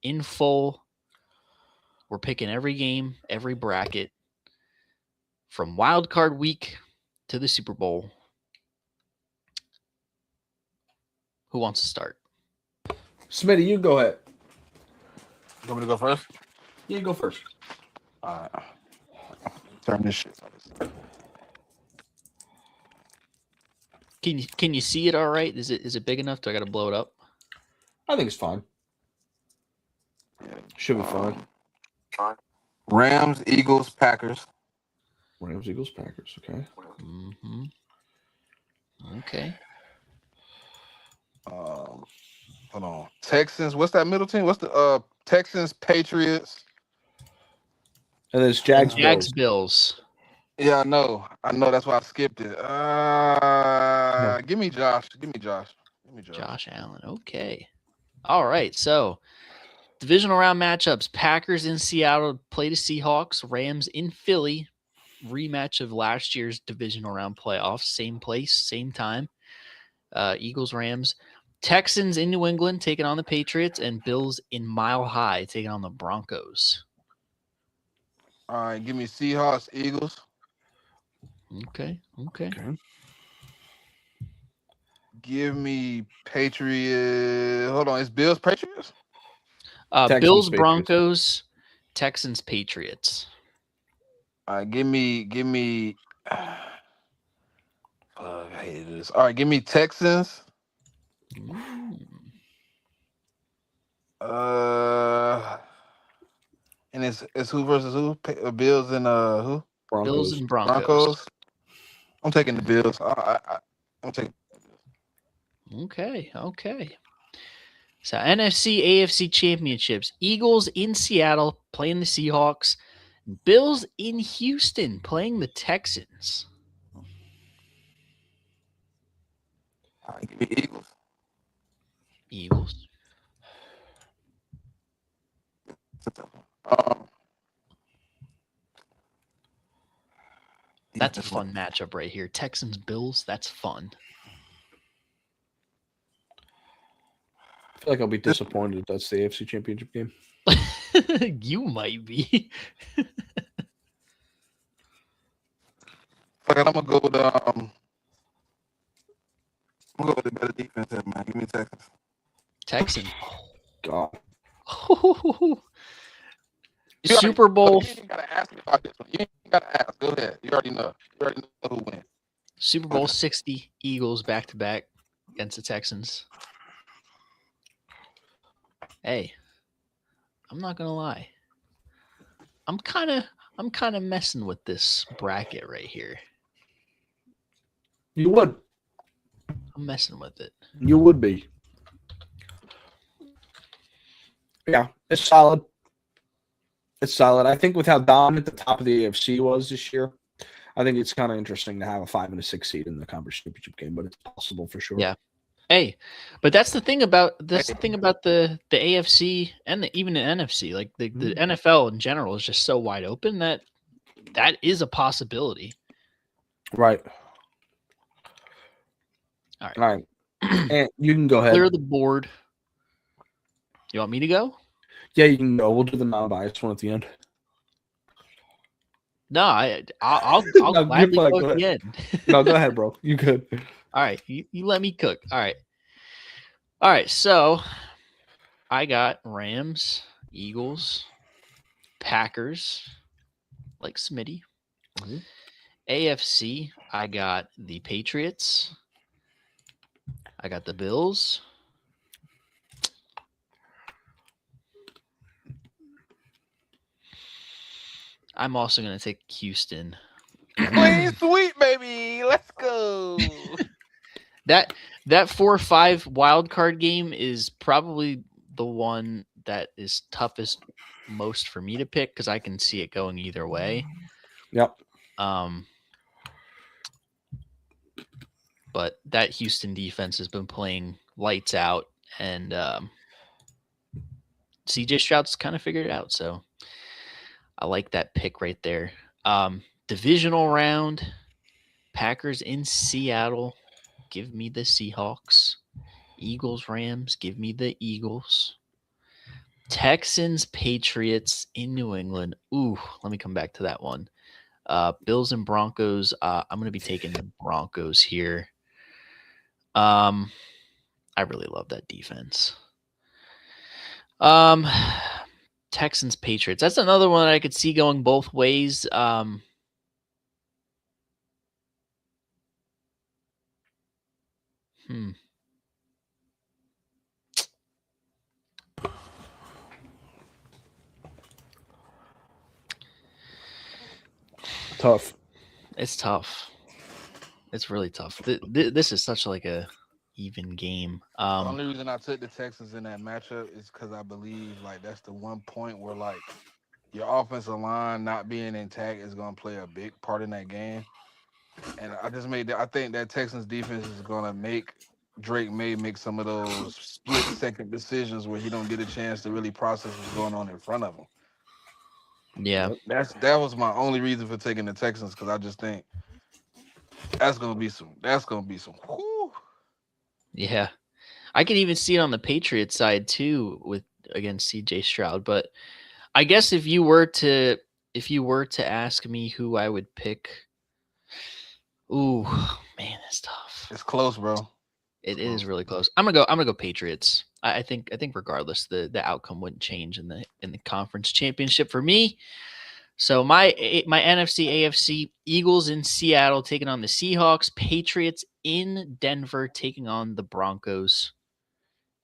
in full. We're picking every game, every bracket from wild card week to the Super Bowl. Who wants to start? Smitty, you go ahead. You want me to go first? You go first. All right. Turn this shit. Can you see it all right? Is it big enough? Do I got to blow it up? I think it's fine. Should be fine. Rams, Eagles, Packers. Rams, Eagles, Packers. Okay. Mm-hmm. Okay. Hold on. Texans. What's that middle team? What's the Texans, Patriots? And then it's Jags, Jags, Bills. Bills. Yeah, I know. That's why I skipped it. Give me Josh. Josh Allen. Okay. All right. So, divisional round matchups: Packers in Seattle play the Seahawks. Rams in Philly. Rematch of last year's divisional round playoffs. Same place, same time. Eagles, Rams. Texans in New England taking on the Patriots, and Bills in Mile High taking on the Broncos. All right, give me Seahawks, Eagles. Okay. Give me Patriots. Hold on, it's Bills, Patriots? Texans, Bills, Patriots. Broncos, Texans, Patriots. All right, give me. I hate this. All right, give me Texans. And it's who versus who? Bills and who? Broncos. Bills and Broncos. Broncos. I'm taking the Bills. I'm taking. Okay. So NFC, AFC championships. Eagles in Seattle playing the Seahawks. Bills in Houston playing the Texans. All right, give me Eagles. Eagles. That's a fun matchup right here. Texans, Bills, that's fun. I feel like I'll be disappointed if that's the AFC Championship game. You might be. Fuck it, I'm gonna go with the better defense, man. Give me Texans. Texans. God. Super Bowl. You ain't gotta ask me about this one. You ain't gotta ask. Go ahead. You already know. You already know who wins. Super Bowl 60 Eagles back to back against the Texans. Hey, I'm not gonna lie. I'm kind of messing with this bracket right here. You would. I'm messing with it. You would be. Yeah, it's solid. It's solid. I think with how dominant the top of the AFC was this year, I think it's kind of interesting to have a 5 and a 6 seed in the conference championship game, but it's possible for sure. Yeah. Hey, but that's the thing about the AFC and even the NFC. Like the NFL in general is just so wide open that is a possibility. Right. All right. All right. And you can go ahead. Clear the board. You want me to go? Yeah, you can go. We'll do the non-biased one at the end. No, I'll No, gladly go go at the ahead. end. No, go ahead, bro. You could. All right, you let me cook. All right. So I got Rams, Eagles, Packers, like Smitty. Mhm. AFC, I got the Patriots. I got the Bills. I'm also going to take Houston. Clean sweep, baby. Let's go. That 4-5 wild card game is probably the one that is toughest most for me to pick because I can see it going either way. Yep. But that Houston defense has been playing lights out, and CJ Stroud's kind of figured it out. So I like that pick right there. Divisional round, Packers in Seattle. Give me the Seahawks. Eagles, Rams. Give me the Eagles. Texans, Patriots in New England. Ooh, let me come back to that one. Bills and Broncos. I'm going to be taking the Broncos here. I really love that defense. Texans, Patriots. That's another one that I could see going both ways. Tough. It's tough. It's really tough. This is such like a even game. The only reason I took the Texans in that matchup is because I believe like that's the one point where like your offensive line not being intact is going to play a big part in that game. And I think that Texans defense is going to make Drake May make some of those split-second decisions where he don't get a chance to really process what's going on in front of him. Yeah, that was my only reason for taking the Texans because I just think that's gonna be some. Whoo. Yeah, I can even see it on the Patriots side too with against CJ Stroud. But I guess if you were to ask me who I would pick, ooh man, it's tough. It's close, bro. It is really close. I'm gonna go Patriots. I think regardless the outcome wouldn't change in the conference championship for me. So my NFC AFC Eagles in Seattle taking on the Seahawks, Patriots in Denver taking on the Broncos.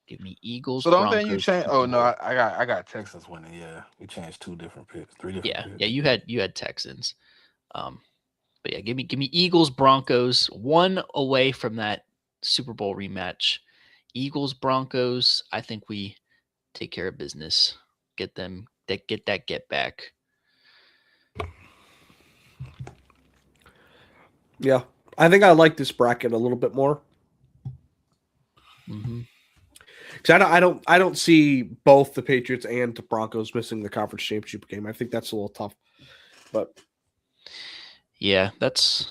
Give me Eagles. So don't Broncos. think you change. Oh no, I got Texans winning. Yeah, we changed 2 different picks, 3 different picks. Yeah, you had Texans. But yeah, give me Eagles Broncos, one away from that Super Bowl rematch. Eagles Broncos, I think we take care of business. Get that back. Yeah. I think I like this bracket a little bit more. Mm-hmm. Because I don't see both the Patriots and the Broncos missing the conference championship game. I think that's a little tough. But yeah, that's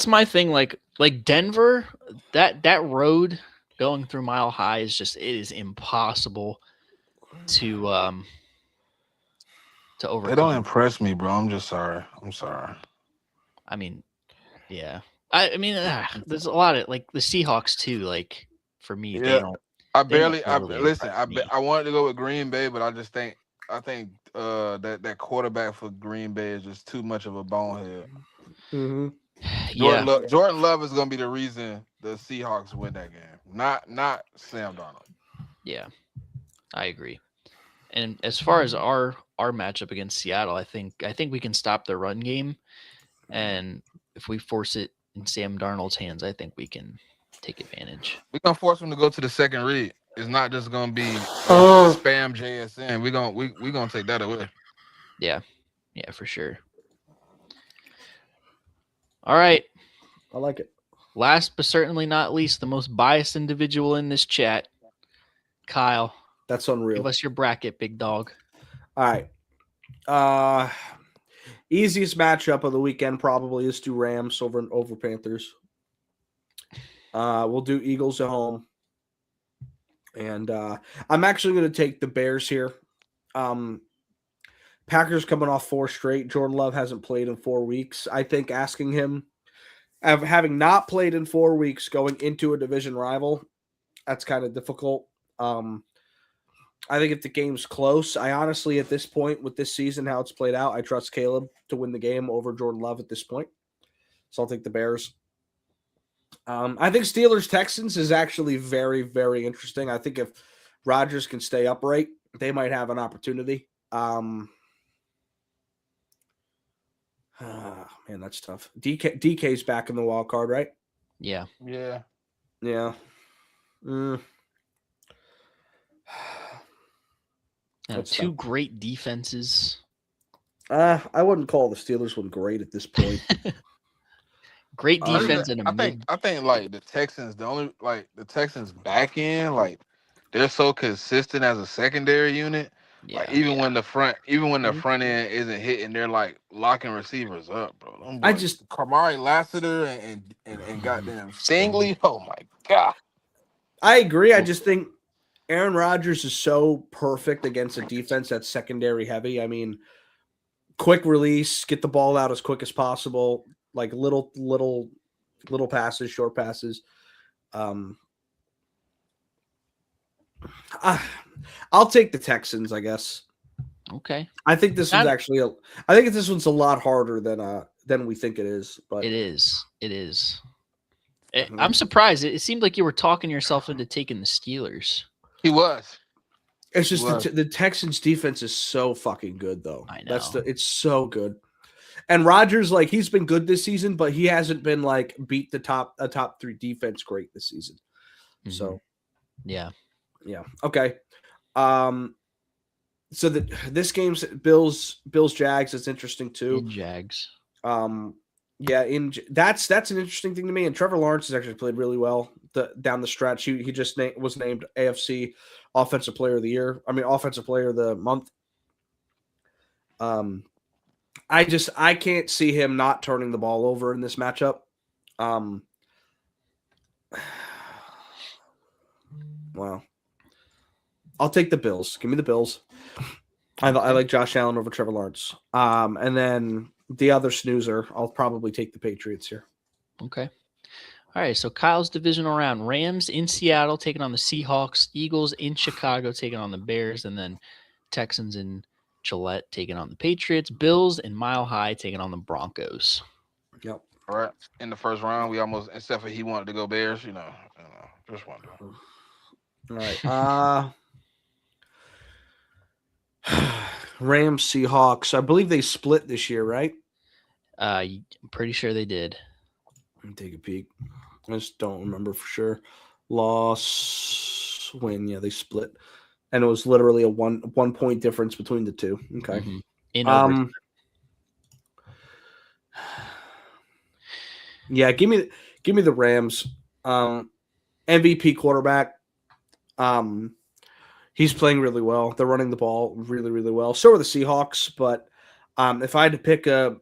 my thing. Like Denver, that road going through Mile High is it is impossible to overcome. They don't impress me, bro. I'm just sorry. I'm sorry. I mean, yeah. I mean, there's a lot of like the Seahawks too. Like for me, Yeah. I They barely. totally Listen. impressed me. I wanted to go with Green Bay, but I think that quarterback for Green Bay is just too much of a bonehead. Mm-hmm. Yeah, Jordan Love is going to be the reason the Seahawks win that game. Not Sam Darnold. yeah, I agree. And as far as our matchup against Seattle, I think we can stop the run game, and if we force it in Sam Darnold's hands, I think we can take advantage. We're gonna force him to go to the second read. It's not just gonna be spam JSN. We're gonna take that away. Yeah, for sure. All right. I like it. Last but certainly not least, the most biased individual in this chat, Kyle. That's unreal. Give us your bracket, big dog. All right. Easiest matchup of the weekend probably is to Rams over Panthers. We'll do Eagles at home. And I'm actually going to take the Bears here. Packers coming off 4 straight. Jordan Love hasn't played in 4 weeks. I think asking him, having not played in 4 weeks, going into a division rival, that's kind of difficult. I think if the game's close, I honestly, at this point with this season, how it's played out, I trust Caleb to win the game over Jordan Love at this point. So I'll take the Bears. I think Steelers-Texans is actually very, very interesting. I think if Rodgers can stay upright, they might have an opportunity. Man, that's tough. DK's back in the wild card, right? Yeah. Yeah. Yeah. Now, two great defenses. I wouldn't call the Steelers one great at this point. Great defense and I think like the Texans, the Texans back end, like they're so consistent as a secondary unit. Yeah, like when the front end isn't hitting, they're like locking receivers up, bro. Kamari Lassiter and goddamn Stingley. Oh my god. I agree. I just think Aaron Rodgers is so perfect against a defense that's secondary heavy. I mean, quick release, get the ball out as quick as possible, like little passes, short passes. I'll take the Texans, I guess. Okay. I think this one's a lot harder than we think it is. But it is. I'm surprised. It seemed like you were talking yourself into taking the Steelers. He was. It's just the Texans defense is so fucking good, though. I know. It's so good. And Rodgers, like, he's been good this season, but he hasn't been like beat a top 3 defense great this season. Mm-hmm. So, yeah. Okay. So this game's Bills Jags is interesting too. Jags. That's an interesting thing to me. And Trevor Lawrence has actually played really well down the stretch. He just was named AFC Offensive Player of the Year. Offensive Player of the Month. I can't see him not turning the ball over in this matchup. Wow. I'll take the Bills. Give me the Bills. I like Josh Allen over Trevor Lawrence. And then the other snoozer, I'll probably take the Patriots here. Okay. All right, so Kyle's divisional round. Rams in Seattle taking on the Seahawks. Eagles in Chicago taking on the Bears. And then Texans in Gillette taking on the Patriots. Bills in Mile High taking on the Broncos. Yep. All right. In the first round, we almost, except for he wanted to go Bears, just wanted to. All right. Rams, Seahawks. I believe they split this year, right? I'm pretty sure they did. Let me take a peek. I just don't remember for sure. Loss, win. Yeah, they split. And it was literally a one point difference between the two. Okay. Mm-hmm. Yeah, give me the Rams. MVP quarterback. He's playing really well. They're running the ball really, really well. So are the Seahawks. But if I had to pick a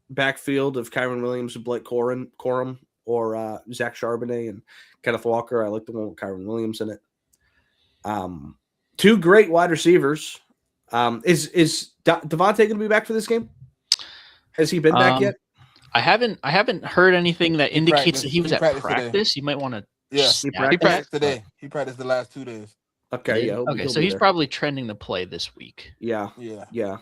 backfield of Kyron Williams and Blake Corum or Zach Charbonnet and Kenneth Walker, I like the one with Kyron Williams in it. 2 great wide receivers. Is Devontae going to be back for this game? Has he been back yet? I haven't heard anything that indicates that he was at practice. You might want to Yeah, Snap he that. practiced today. He practiced the last 2 days. Okay, yeah. Okay, so be he's there. probably trending to play this week. Yeah. Yeah.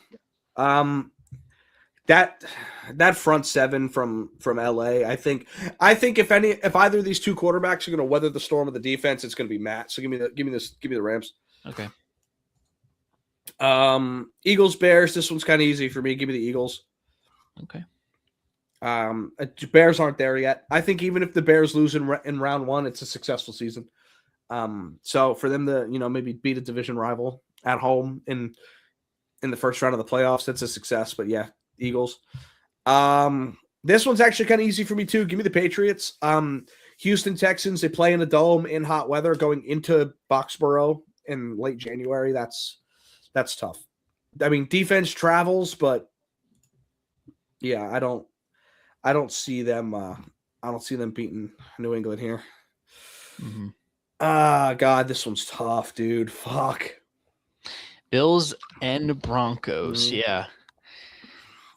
That front seven from LA, I think if either of these two quarterbacks are going to weather the storm of the defense, it's going to be Matt. So give me the Rams. Okay. Eagles Bears. This one's kind of easy for me. Give me the Eagles. Okay. Bears aren't there yet. I think even if the Bears lose in round one, it's a successful season. So for them to maybe beat a division rival at home in the first round of the playoffs, that's a success. But yeah, Eagles. This one's actually kind of easy for me too. Give me the Patriots. Houston Texans. They play in a dome in hot weather going into Foxborough in late January. That's tough. I mean, defense travels, but yeah, I don't see them. I don't see them beating New England here. Mm-hmm. God, this one's tough, dude. Fuck. Bills and Broncos. Yeah.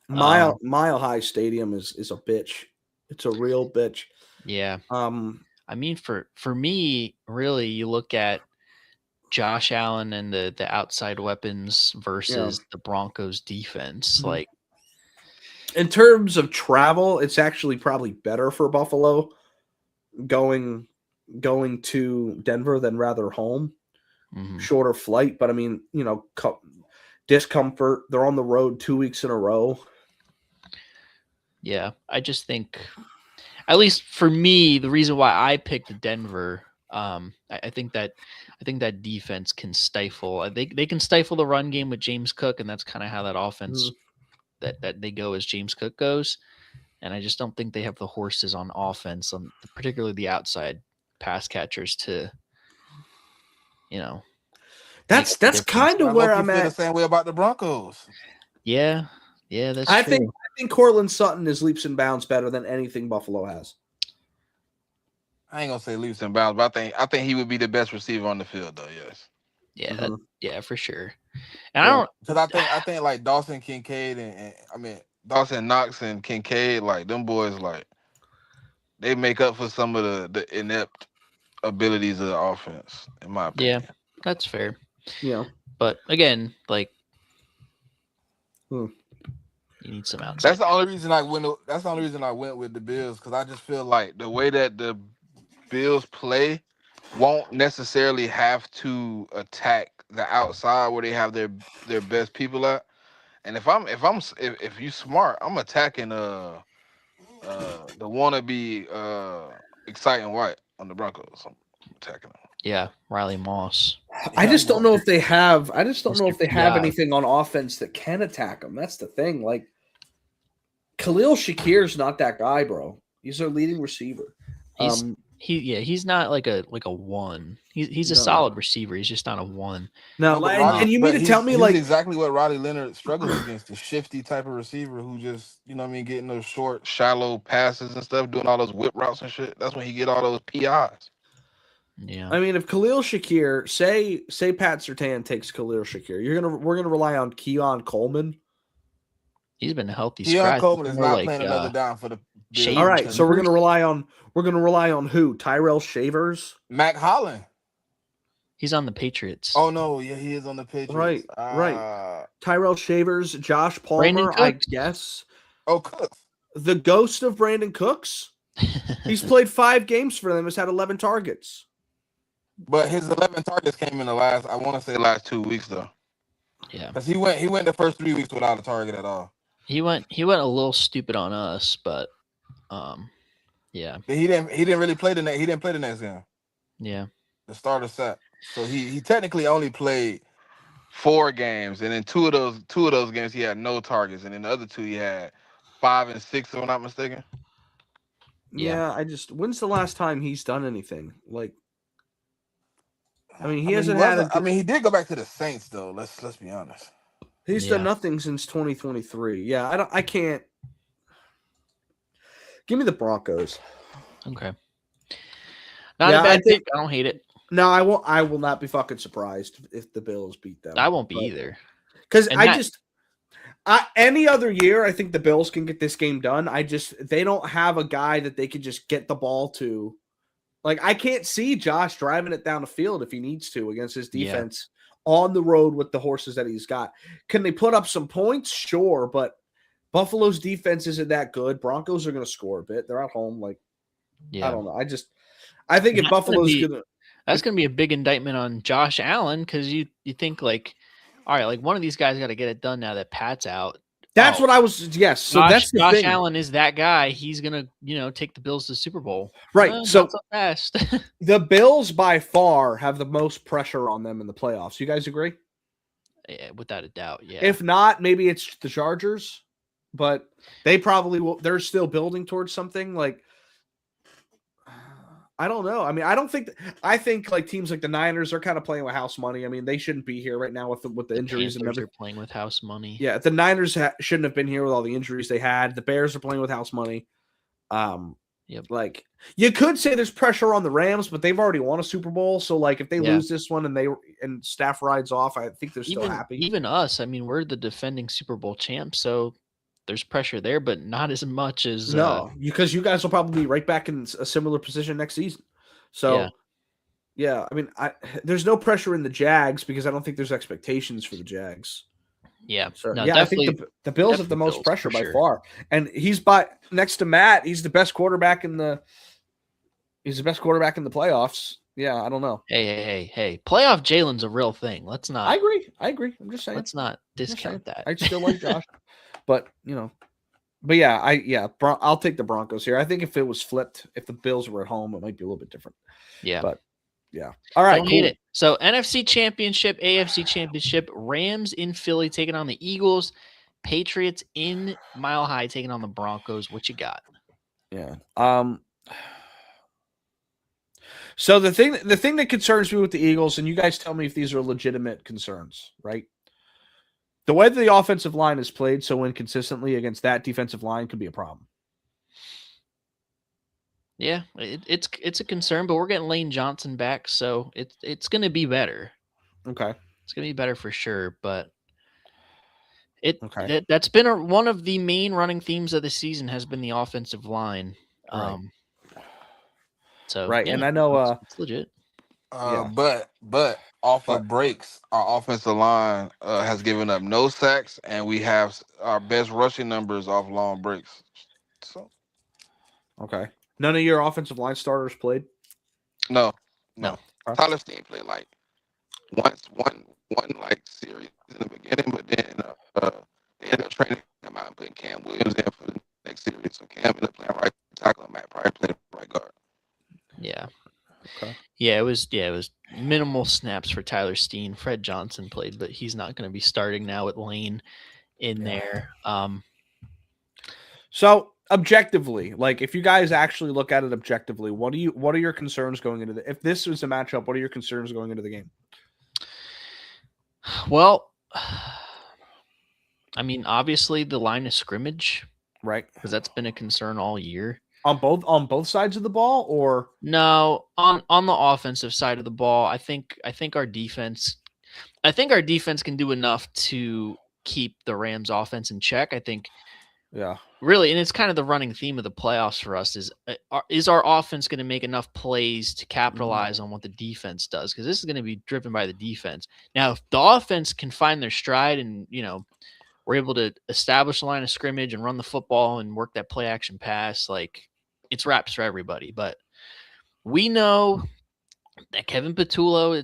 Mile High Stadium is a bitch. It's a real bitch. Yeah. I mean, for me, really, you look at Josh Allen and the outside weapons versus the Broncos defense. Mhm. Like, in terms of travel, it's actually probably better for Buffalo going to Denver than rather home. mhm. Shorter flight, but I mean, discomfort. They're on the road 2 weeks in a row. Yeah, I just think, at least for me, the reason why I picked Denver, I think that defense can stifle. They can stifle the run game with James Cook, and that's kind of how that offense that they go as James Cook goes. And I just don't think they have the horses on offense, particularly the outside pass catchers, to That's kind of where I'm feel the at. same way about the Broncos. Yeah, that's I true. think Cortland Sutton is leaps and bounds better than anything Buffalo has. I ain't gonna say leaps and bounds, but I think he would be the best receiver on the field, though. Yes. Yeah, yeah, for sure. And I don't, because I think like Dawson Kincaid and I mean Dawson Knox and Kincaid, like them boys, like they make up for some of the inept abilities of the offense, in my opinion. yeah, that's fair. Yeah. But again, like, you need some outside. That's the only reason I went with the Bills, because I just feel like the way that the Bills play won't necessarily have to attack the outside where they have their best people at. And if you smart, I'm attacking the wannabe exciting white on the Broncos. I'm attacking them. Yeah, Riley Moss. I just don't know if they have. I just don't know if they have Yeah. anything on offense that can attack them. That's the thing. Like Khalil Shakir's not that guy, bro. He's their leading receiver. He's not like a one. He's a solid receiver. He's just not a one. No, and you mean to tell me like exactly what Roddy Leonard struggles against, the shifty type of receiver who just, getting those short, shallow passes and stuff, doing all those whip routes and shit. That's when he get all those PIs. Yeah. I mean, if Khalil Shakir, say Pat Surtain takes Khalil Shakir, we're gonna rely on Keon Coleman. He's been a healthy Keon scratch. Coleman is not like, playing another down for the Bills. All right, so we're gonna rely on who? Tyrell Shavers, Mac Holland. He's on the Patriots. Oh no, yeah, he is on the Patriots. Right. Tyrell Shavers, Josh Brandon Palmer, I Cooks. guess. Oh, Cooks. The ghost of Brandon Cooks. He's played 5 games for them. Has had 11 targets. But his 11 targets came in the last 2 weeks though. Yeah, because he went the first 3 weeks without a target at all. He went a little stupid on us, but yeah. But he didn't really play the next game. Yeah. The starter sat. So he technically only played 4 games, and in two of those games he had no targets, and in the other 2 he had 5 and 6, if I'm not mistaken. Yeah, when's the last time he's done anything? Like, I mean, he hasn't had. He did go back to the Saints though. Let's be honest. He's done nothing since 2023. Yeah, I can't. Give me the Broncos. Okay. Not a bad pick. I don't hate it. No, I will not be fucking surprised if the Bills beat them. I won't be either. Because any other year, I think the Bills can get this game done. They don't have a guy that they can just get the ball to Like, I can't see Josh driving it down the field if he needs to against his defense on the road with the horses that he's got. Can they put up some points? Sure, but Buffalo's defense isn't that good. Broncos are going to score a bit. They're at home. Like, I don't know. I think if Buffalo's going to – that's going to be a big indictment on Josh Allen because you think, like, all right, like one of these guys got to get it done now that Pat's out. That's what I was – yes. So that's the Josh thing. Allen is that guy. He's going to, take the Bills to the Super Bowl. Right. So not so fast. The Bills by far have the most pressure on them in the playoffs. You guys agree? Yeah, without a doubt, yeah. If not, maybe it's the Chargers, but they probably will. They're still building towards something. Like, I don't know. I mean, I think like teams like the Niners are kind of playing with house money. I mean, they shouldn't be here right now with the injuries and everything. They're playing with house money. Yeah, the Niners shouldn't have been here with all the injuries they had. The Bears are playing with house money. Yep. Like, you could say there's pressure on the Rams, but they've already won a Super Bowl. So like if they lose this one and staff rides off, I think they're still happy. Even us, I mean, we're the defending Super Bowl champs, so there's pressure there, but not as much as because you guys will probably be right back in a similar position next season. So yeah, I mean, there's no pressure in the Jags because I don't think there's expectations for the Jags. Yeah. So, I think the Bills have the most pressure by far. And he's next to Matt, he's the best quarterback in the playoffs. Yeah, I don't know. Hey. Playoff Jalen's a real thing. Let's not. I agree. I'm just saying. Let's not discount that. I still like Josh. But I'll take the Broncos here. I think if it was flipped, if the Bills were at home, it might be a little bit different. Yeah. But yeah. All right. Don't hate it. So NFC Championship, AFC Championship, Rams in Philly taking on the Eagles, Patriots in Mile High taking on the Broncos. What you got? Yeah. So the thing that concerns me with the Eagles, and you guys tell me if these are legitimate concerns, right? The way that the offensive line is played so inconsistently against that defensive line could be a problem. Yeah, it's a concern, but we're getting Lane Johnson back, so it's going to be better. Okay, it's going to be better for sure. But that's been one of the main running themes of the season has been the offensive line. Right. Yeah, and I know it's legit. But off of breaks, our offensive line has given up no sacks, and we have our best rushing numbers off long breaks. So, okay. None of your offensive line starters played? No. Tyler Steen played like one like series in the beginning, but then they ended up training him out and putting Cam Williams in for the next series. So Cam ended up playing right tackle, and Matt Pryor played right guard. Yeah. Okay. Yeah, it was minimal snaps for Tyler Steen. Fred Johnson played, but he's not going to be starting now with Lane in there. So objectively, like if you guys actually look at it objectively, what are your concerns going into if this was a matchup, what are your concerns going into the game? Well, I mean, obviously the line of scrimmage, right? Because that's been a concern all year. On both sides of the ball, or no, on the offensive side of the ball, I think our defense can do enough to keep the Rams offense in check. I think, really, and it's kind of the running theme of the playoffs for us is our offense going to make enough plays to capitalize on what the defense does? Because this is going to be driven by the defense. Now, if the offense can find their stride and we're able to establish the line of scrimmage and run the football and work that play action pass, like. It's wraps for everybody, but we know that Kevin Patullo,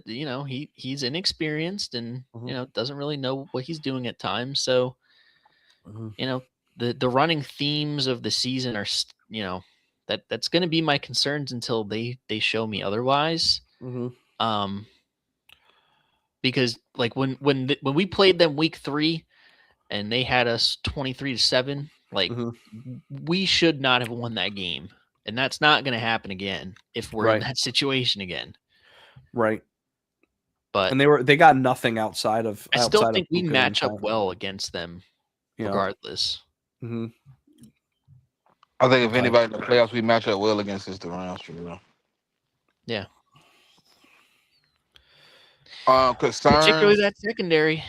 he's inexperienced and doesn't really know what he's doing at times. So, the running themes of the season are, that's going to be my concerns until they show me otherwise. Because like when we played them week 3, and they had us 23-7, like we should not have won that game. And that's not going to happen again if we're in that situation again. Right. But and they got nothing outside of. I still think we match up well against them, regardless. I think if anybody in the playoffs we match up well against is the Rams. Yeah. Concerns, particularly that secondary.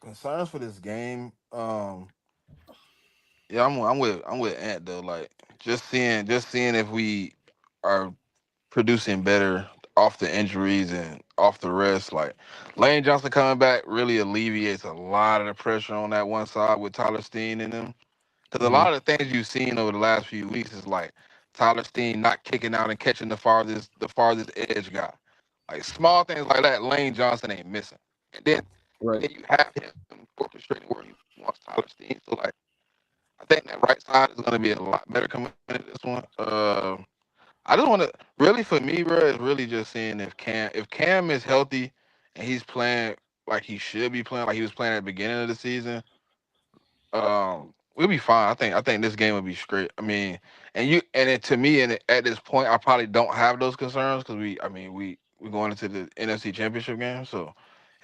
Concerns for this game. Yeah, I'm with Ant though. Like just seeing if we are producing better off the injuries and off the rest. Like Lane Johnson coming back really alleviates a lot of the pressure on that one side with Tyler Steen in them. Because a lot of the things you've seen over the last few weeks is like Tyler Steen not kicking out and catching the farthest edge guy. Like small things like that, Lane Johnson ain't missing. And then, Right. then you have him orchestrating where he wants Tyler Steen. So like I think that right side is gonna be a lot better coming into this one. I just want to really for me, bro, is really just seeing if Cam is healthy and he's playing like he should be playing, like he was playing at the beginning of the season. We'll be fine. I think this game will be straight. I mean, to me, and at this point, I probably don't have those concerns because we're going into the NFC Championship game, so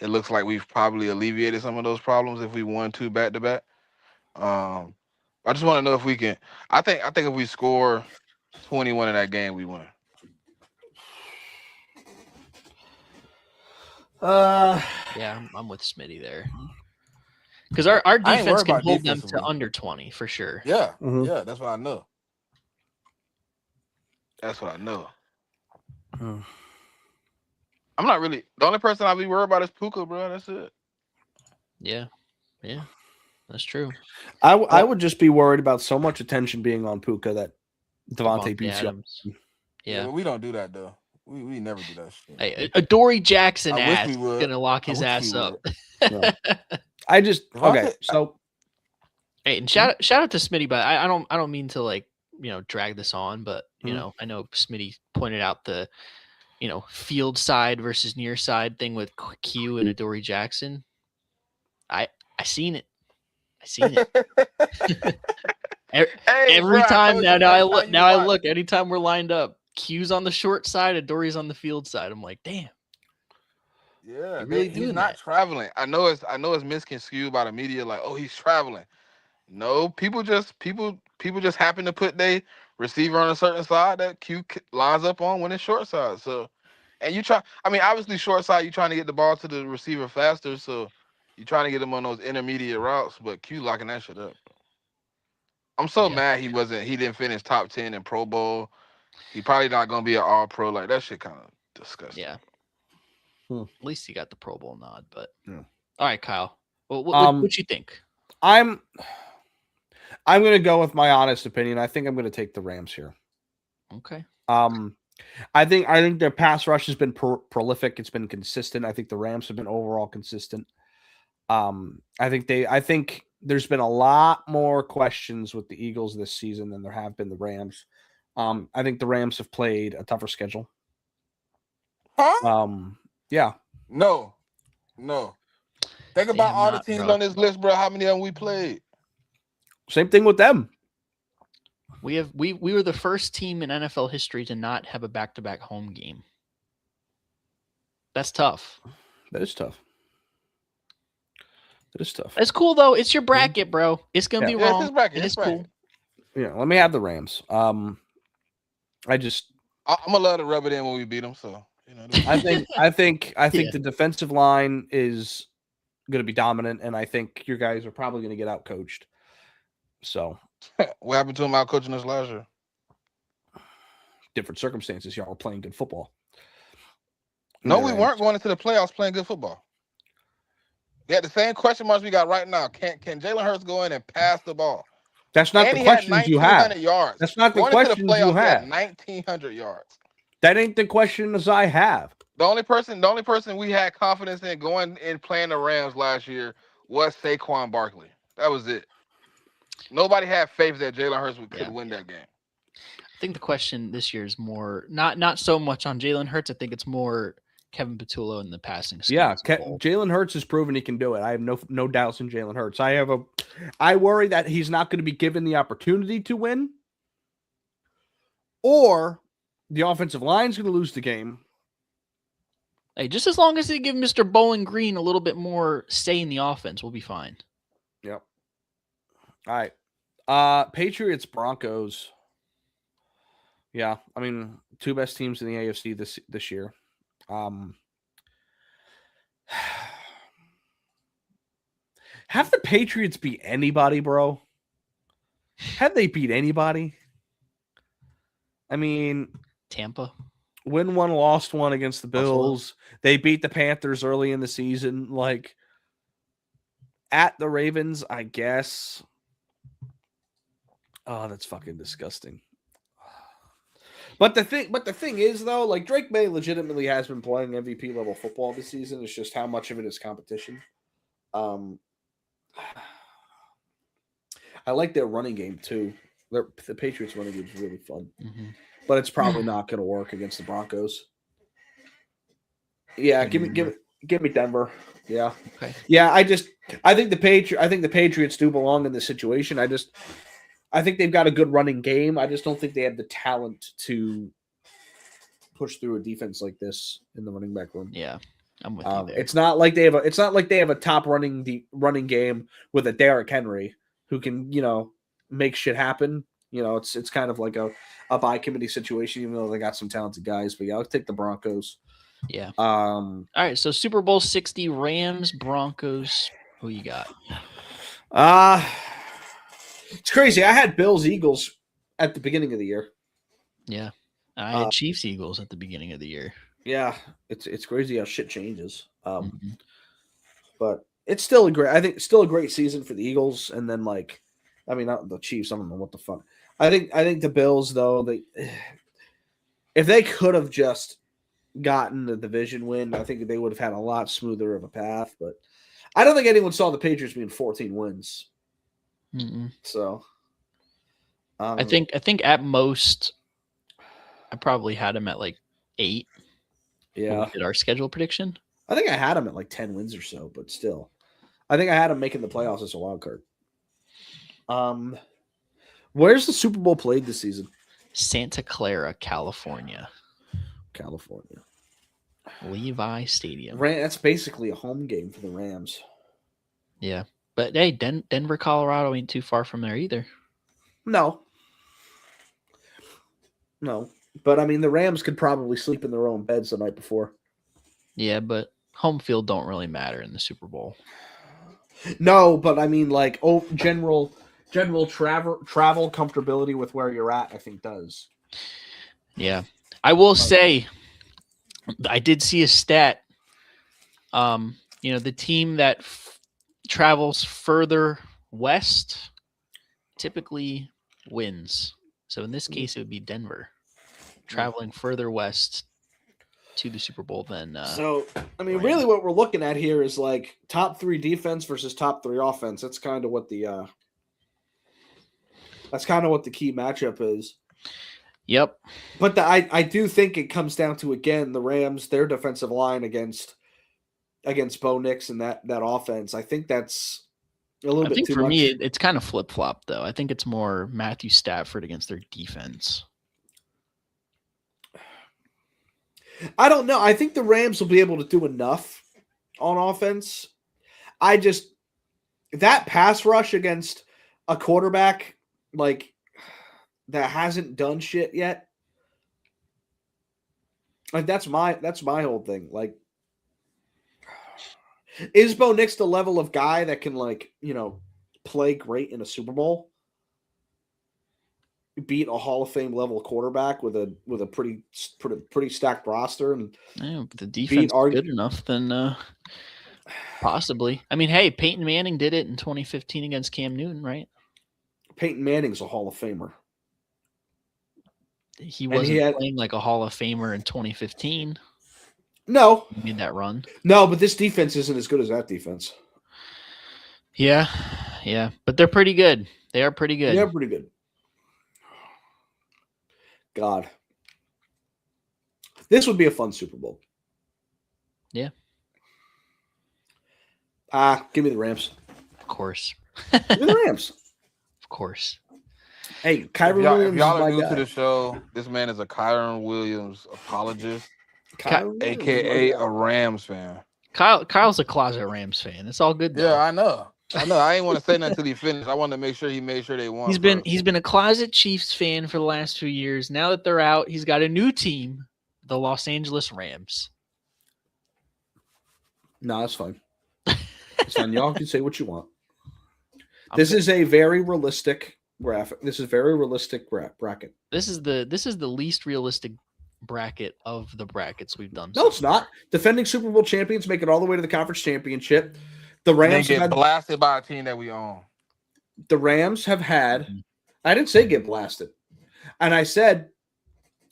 it looks like we've probably alleviated some of those problems if we won 2 back to back. I just want to know if we can. I think if we score 21 in that game, we win. Yeah, I'm with Smitty there. Because our I ain't defense worried can about hold them to defensively. under 20 for sure. Yeah, Mhm. yeah, that's what I know. That's what I know. Hmm. I'm not really the only person I'll be worried about is Puka, bro. That's it. Yeah, that's true. I would just be worried about so much attention being on Puka that Devontae Devontae beats you. Adams. Yeah, Yeah. but we don't do that though. We never do that shit. Hey, Adoree Jackson I wish ass we is would. gonna lock I his wish ass we up. No. I just okay. Devontae- So Hey, and shout out to Smitty, but I don't mean to like drag this on, but Mhm. I know Smitty pointed out the field side versus near side thing with Q and Adoree Jackson. I seen it. Hey, Every bro, I time told now you I last look time now you I watched. look anytime we're lined up, Q's on the short side, Adoree's on the field side. I'm like, damn. Yeah, You're really he's doing not that. traveling. I know it's misconstrued by the media, like, oh, he's traveling. No, people just happen to put their receiver on a certain side that lines up on when it's short side. So, and you try. I mean, obviously, short side, you're trying to get the ball to the receiver faster, so you're trying to get him on those intermediate routes. But Q locking that shit up. I'm so Yeah. mad he didn't finish top 10 in Pro Bowl. He probably not gonna be an All Pro. Like that shit kind of disgusting. Yeah. At least he got the Pro Bowl nod, but Yeah. all right, Kyle. Well, what you think? I'm going to go with my honest opinion. I think I'm going to take the Rams here. Okay. I think their pass rush has been prolific. It's been consistent. I think the Rams have been overall consistent. I think there's been a lot more questions with the Eagles this season than there have been the Rams. I think the Rams have played a tougher schedule. Huh? Yeah. No. Think about Damn all not, the teams bro. on this list, bro. How many of them we played? Same thing with them. We were the first team in NFL history to not have a back-to-back home game. That's tough. That is tough. That's cool though. It's your bracket, bro. It's gonna be Yeah, it's wrong. his bracket. And His it's bracket. cool. Yeah, let me have the Rams. I'm gonna love to rub it in when we beat them. So I think the defensive line is going to be dominant, and I think your guys are probably going to get out coached. So, what happened to him out coaching us last year? different circumstances. Y'all are playing good football. No, we weren't going into the playoffs playing good football. We had the same question marks we got right now. Can Jalen Hurts go in and pass the ball? That's not And the he had questions you have. 1,900 yards. That's not the Going into questions the playoffs, you he had have. 1,900 yards. That ain't the questions I have. The only person we had confidence in going and playing the Rams last year was Saquon Barkley. That was it. Nobody had faith that Jalen Hurts could win that game. I think the question this year is more not so much on Jalen Hurts. I think it's more Kevin Patullo in the passing. Yeah, Jalen Hurts has proven he can do it. I have no doubts in Jalen Hurts. I worry that he's not going to be given the opportunity to win, or the offensive line's going to lose the game. Hey, just as long as they give Mr. Bowling Green a little bit more say in the offense, we'll be fine. Yep. All right. Patriots, Broncos. Yeah, I mean, two best teams in the AFC this year. Have the Patriots beat anybody, bro? Have they beat anybody? I mean, Tampa. win one, lost one against the Buffalo. Bills. They beat the Panthers early in the season. Like at the Ravens, I guess. Oh, that's fucking disgusting. But the thing is though, like Drake May legitimately has been playing MVP level football this season. It's just how much of it is competition. I like their running game too. The Patriots running game is really fun, but it's probably not going to work against the Broncos. Yeah, give me Denver. Yeah, Okay. Yeah. I think the Patriots do belong in this situation. I think they've got a good running game. I just don't think they have the talent to push through a defense like this in the running back room. Yeah, I'm with you there. It's not like they have a top running game with a Derrick Henry who can, make shit happen. It's kind of like a by committee situation, even though they got some talented guys. But yeah, I'll take the Broncos. Yeah. All right. So Super Bowl 60, Rams, Broncos. Who you got? It's crazy. I had Bills Eagles at the beginning of the year. Yeah. I had Chiefs Eagles at the beginning of the year. Yeah, it's crazy how shit changes. But it's still a great season for the Eagles. And then not the Chiefs. I don't know what the fuck. I think the Bills though, if they could have just gotten the division win, I think they would have had a lot smoother of a path. But I don't think anyone saw the Patriots being 14 wins. So I think at most I probably had them at 8. Yeah. We did our schedule prediction. I think I had them at 10 wins or so, but still. I think I had them making the playoffs as a wild card. Where's the Super Bowl played this season? Santa Clara, California. Levi Stadium. That's basically a home game for the Rams. Yeah. But hey, Denver, Colorado ain't too far from there either. No. But I mean, the Rams could probably sleep in their own beds the night before. Yeah, but home field don't really matter in the Super Bowl. No, but I mean, general travel comfortability with where you're at, I think does. Yeah, I will say, I did see a stat. The team that travels further west typically wins. So in this case, it would be Denver traveling further west to the Super Bowl than. So I mean, really, what we're looking at here is top 3 defense versus top 3 offense. That's kind of what the key matchup is. Yep. But I do think it comes down to, again, the Rams, their defensive line against Bo Nix and that offense. I think that's a little bit too much. For me, it's kind of flip-flop, though. I think it's more Matthew Stafford against their defense. I don't know. I think the Rams will be able to do enough on offense. That pass rush against a quarterback that hasn't done shit yet. That's my whole thing. Is Bo Nix the level of guy that can play great in a Super Bowl? Beat a Hall of Fame level quarterback with a pretty stacked roster, and if the defense is good enough, then possibly. I mean, hey, Peyton Manning did it in 2015 against Cam Newton, right? Peyton Manning's a Hall of Famer. He wasn't playing like a Hall of Famer in 2015. No, he made that run. No, but this defense isn't as good as that defense. Yeah, but they're pretty good. They are pretty good. They're pretty good. God. This would be a fun Super Bowl. Yeah. Give me the Rams. Of course. Give me the Rams. Of course. Hey, Kyron Williams. If y'all are new to the show, this man is a Kyron Williams apologist, a.k.a. a Rams fan. Kyle's a closet Rams fan. It's all good, though. Yeah, I know. I ain't want to say nothing until he finished. I wanted to make sure he made sure they won. He's been a closet Chiefs fan for the last 2 years. Now that they're out, he's got a new team, the Los Angeles Rams. No, that's fine. It's fine. Y'all can say what you want. This is a very realistic graphic. This is very realistic bracket. This is the least realistic bracket of the brackets we've done. No, it's not. Defending Super Bowl champions make it all the way to the conference championship. The And they Rams get have had, blasted by a team that we own. the Rams have had. I didn't say get blasted, and I said,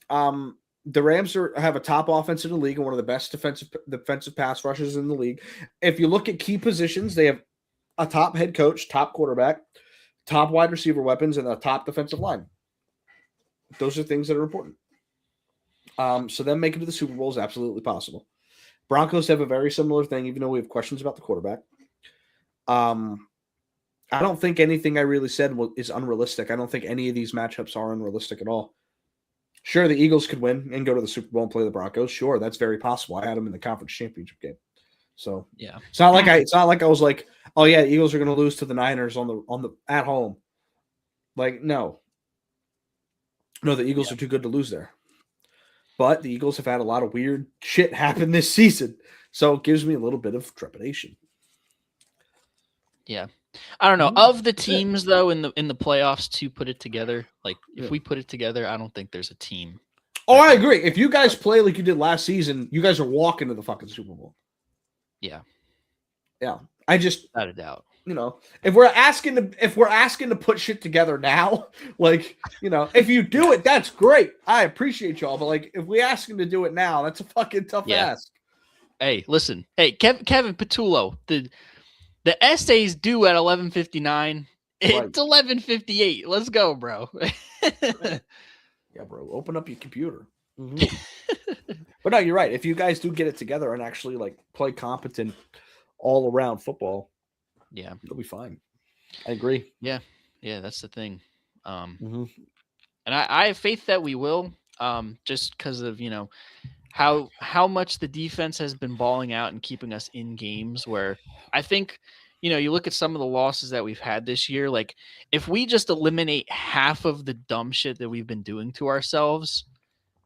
the Rams have a top offense in the league and one of the best defensive pass rushers in the league. If you look at key positions, they have a top head coach, top quarterback, top wide receiver weapons, and a top defensive line. Those are things that are important. So them making it to the Super Bowl is absolutely possible. Broncos have a very similar thing, even though we have questions about the quarterback. I don't think anything I really said is unrealistic. I don't think any of these matchups are unrealistic at all. Sure, the Eagles could win and go to the Super Bowl and play the Broncos. Sure, that's very possible. I had them in the conference championship game. So yeah, it's not like I was like, oh yeah, the Eagles are going to lose to the Niners on the at home. Like, no, the Eagles are too good to lose there. But the Eagles have had a lot of weird shit happen this season, so it gives me a little bit of trepidation. Yeah, I don't know. Of the teams though in the playoffs to put it together, like if we put it together, I don't think there's a team. Oh, I agree. If you guys play like you did last season, you guys are walking to the fucking Super Bowl. Yeah. I just, without a doubt. If we're asking to put shit together now, like, if you do it, that's great. I appreciate y'all, but like, if we ask him to do it now, that's a fucking tough ask. Hey, listen. Hey, Kevin Patullo, the essay's due at 11:59. It's 11:58. Let's go, bro. Yeah, bro. Open up your computer. Mm-hmm. But no, you're right. If you guys do get it together and actually like play competent all around football, yeah, it'll be fine. I agree. Yeah, that's the thing. And I have faith that we will. Just because of how much the defense has been balling out and keeping us in games where I think, you look at some of the losses that we've had this year, like if we just eliminate half of the dumb shit that we've been doing to ourselves,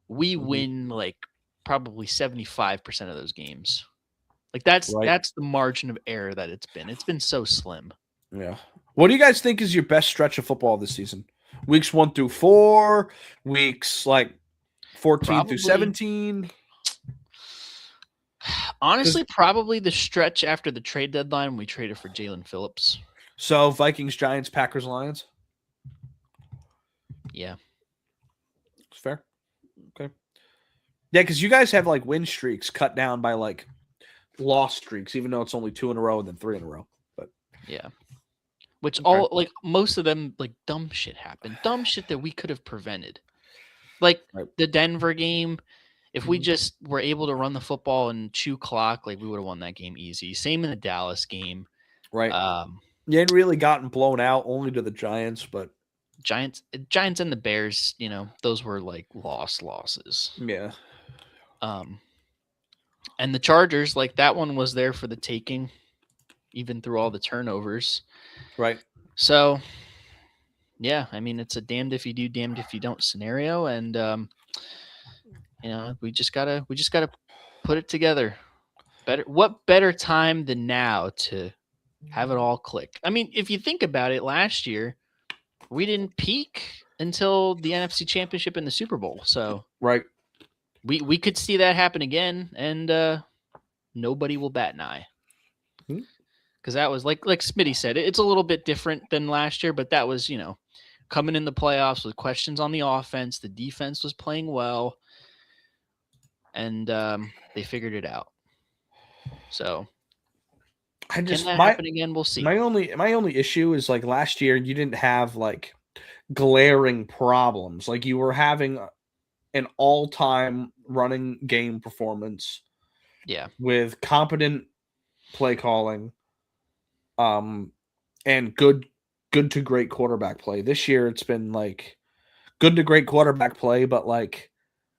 we win like probably 75% of those games. Like that's the margin of error that it's been. It's been so slim. Yeah. What do you guys think is your best stretch of football this season? Weeks 1 through 4, weeks like 14 through 17. Honestly, probably the stretch after the trade deadline, we traded for Jalen Phillips. So Vikings, Giants, Packers, Lions. Yeah. It's fair. Okay. Yeah, because you guys have like win streaks cut down by like loss streaks, even though it's only 2 in a row and then 3 in a row. But yeah. Which all like most of them like dumb shit happened. Dumb shit that we could have prevented. Like the Denver game. If we just were able to run the football and chew clock, like we would have won that game easy. Same in the Dallas game. Right. You ain't really gotten blown out only to the Giants, but Giants and the Bears, those were like losses. Yeah. And the Chargers, like that one was there for the taking, even through all the turnovers. Right. So, yeah, I mean, it's a damned if you do, damned if you don't scenario. And, we just gotta put it together. What better time than now to have it all click? I mean, if you think about it, last year we didn't peak until the NFC Championship and the Super Bowl. So we could see that happen again, and nobody will bat an eye. Because that was like Smitty said, it's a little bit different than last year, but that was coming in the playoffs with questions on the offense. The defense was playing well. And they figured it out. So can that happen again? We'll see. My only issue is like last year you didn't have like glaring problems. Like you were having an all-time running game performance. Yeah. With competent play calling, and good to great quarterback play. This year it's been like good to great quarterback play, but like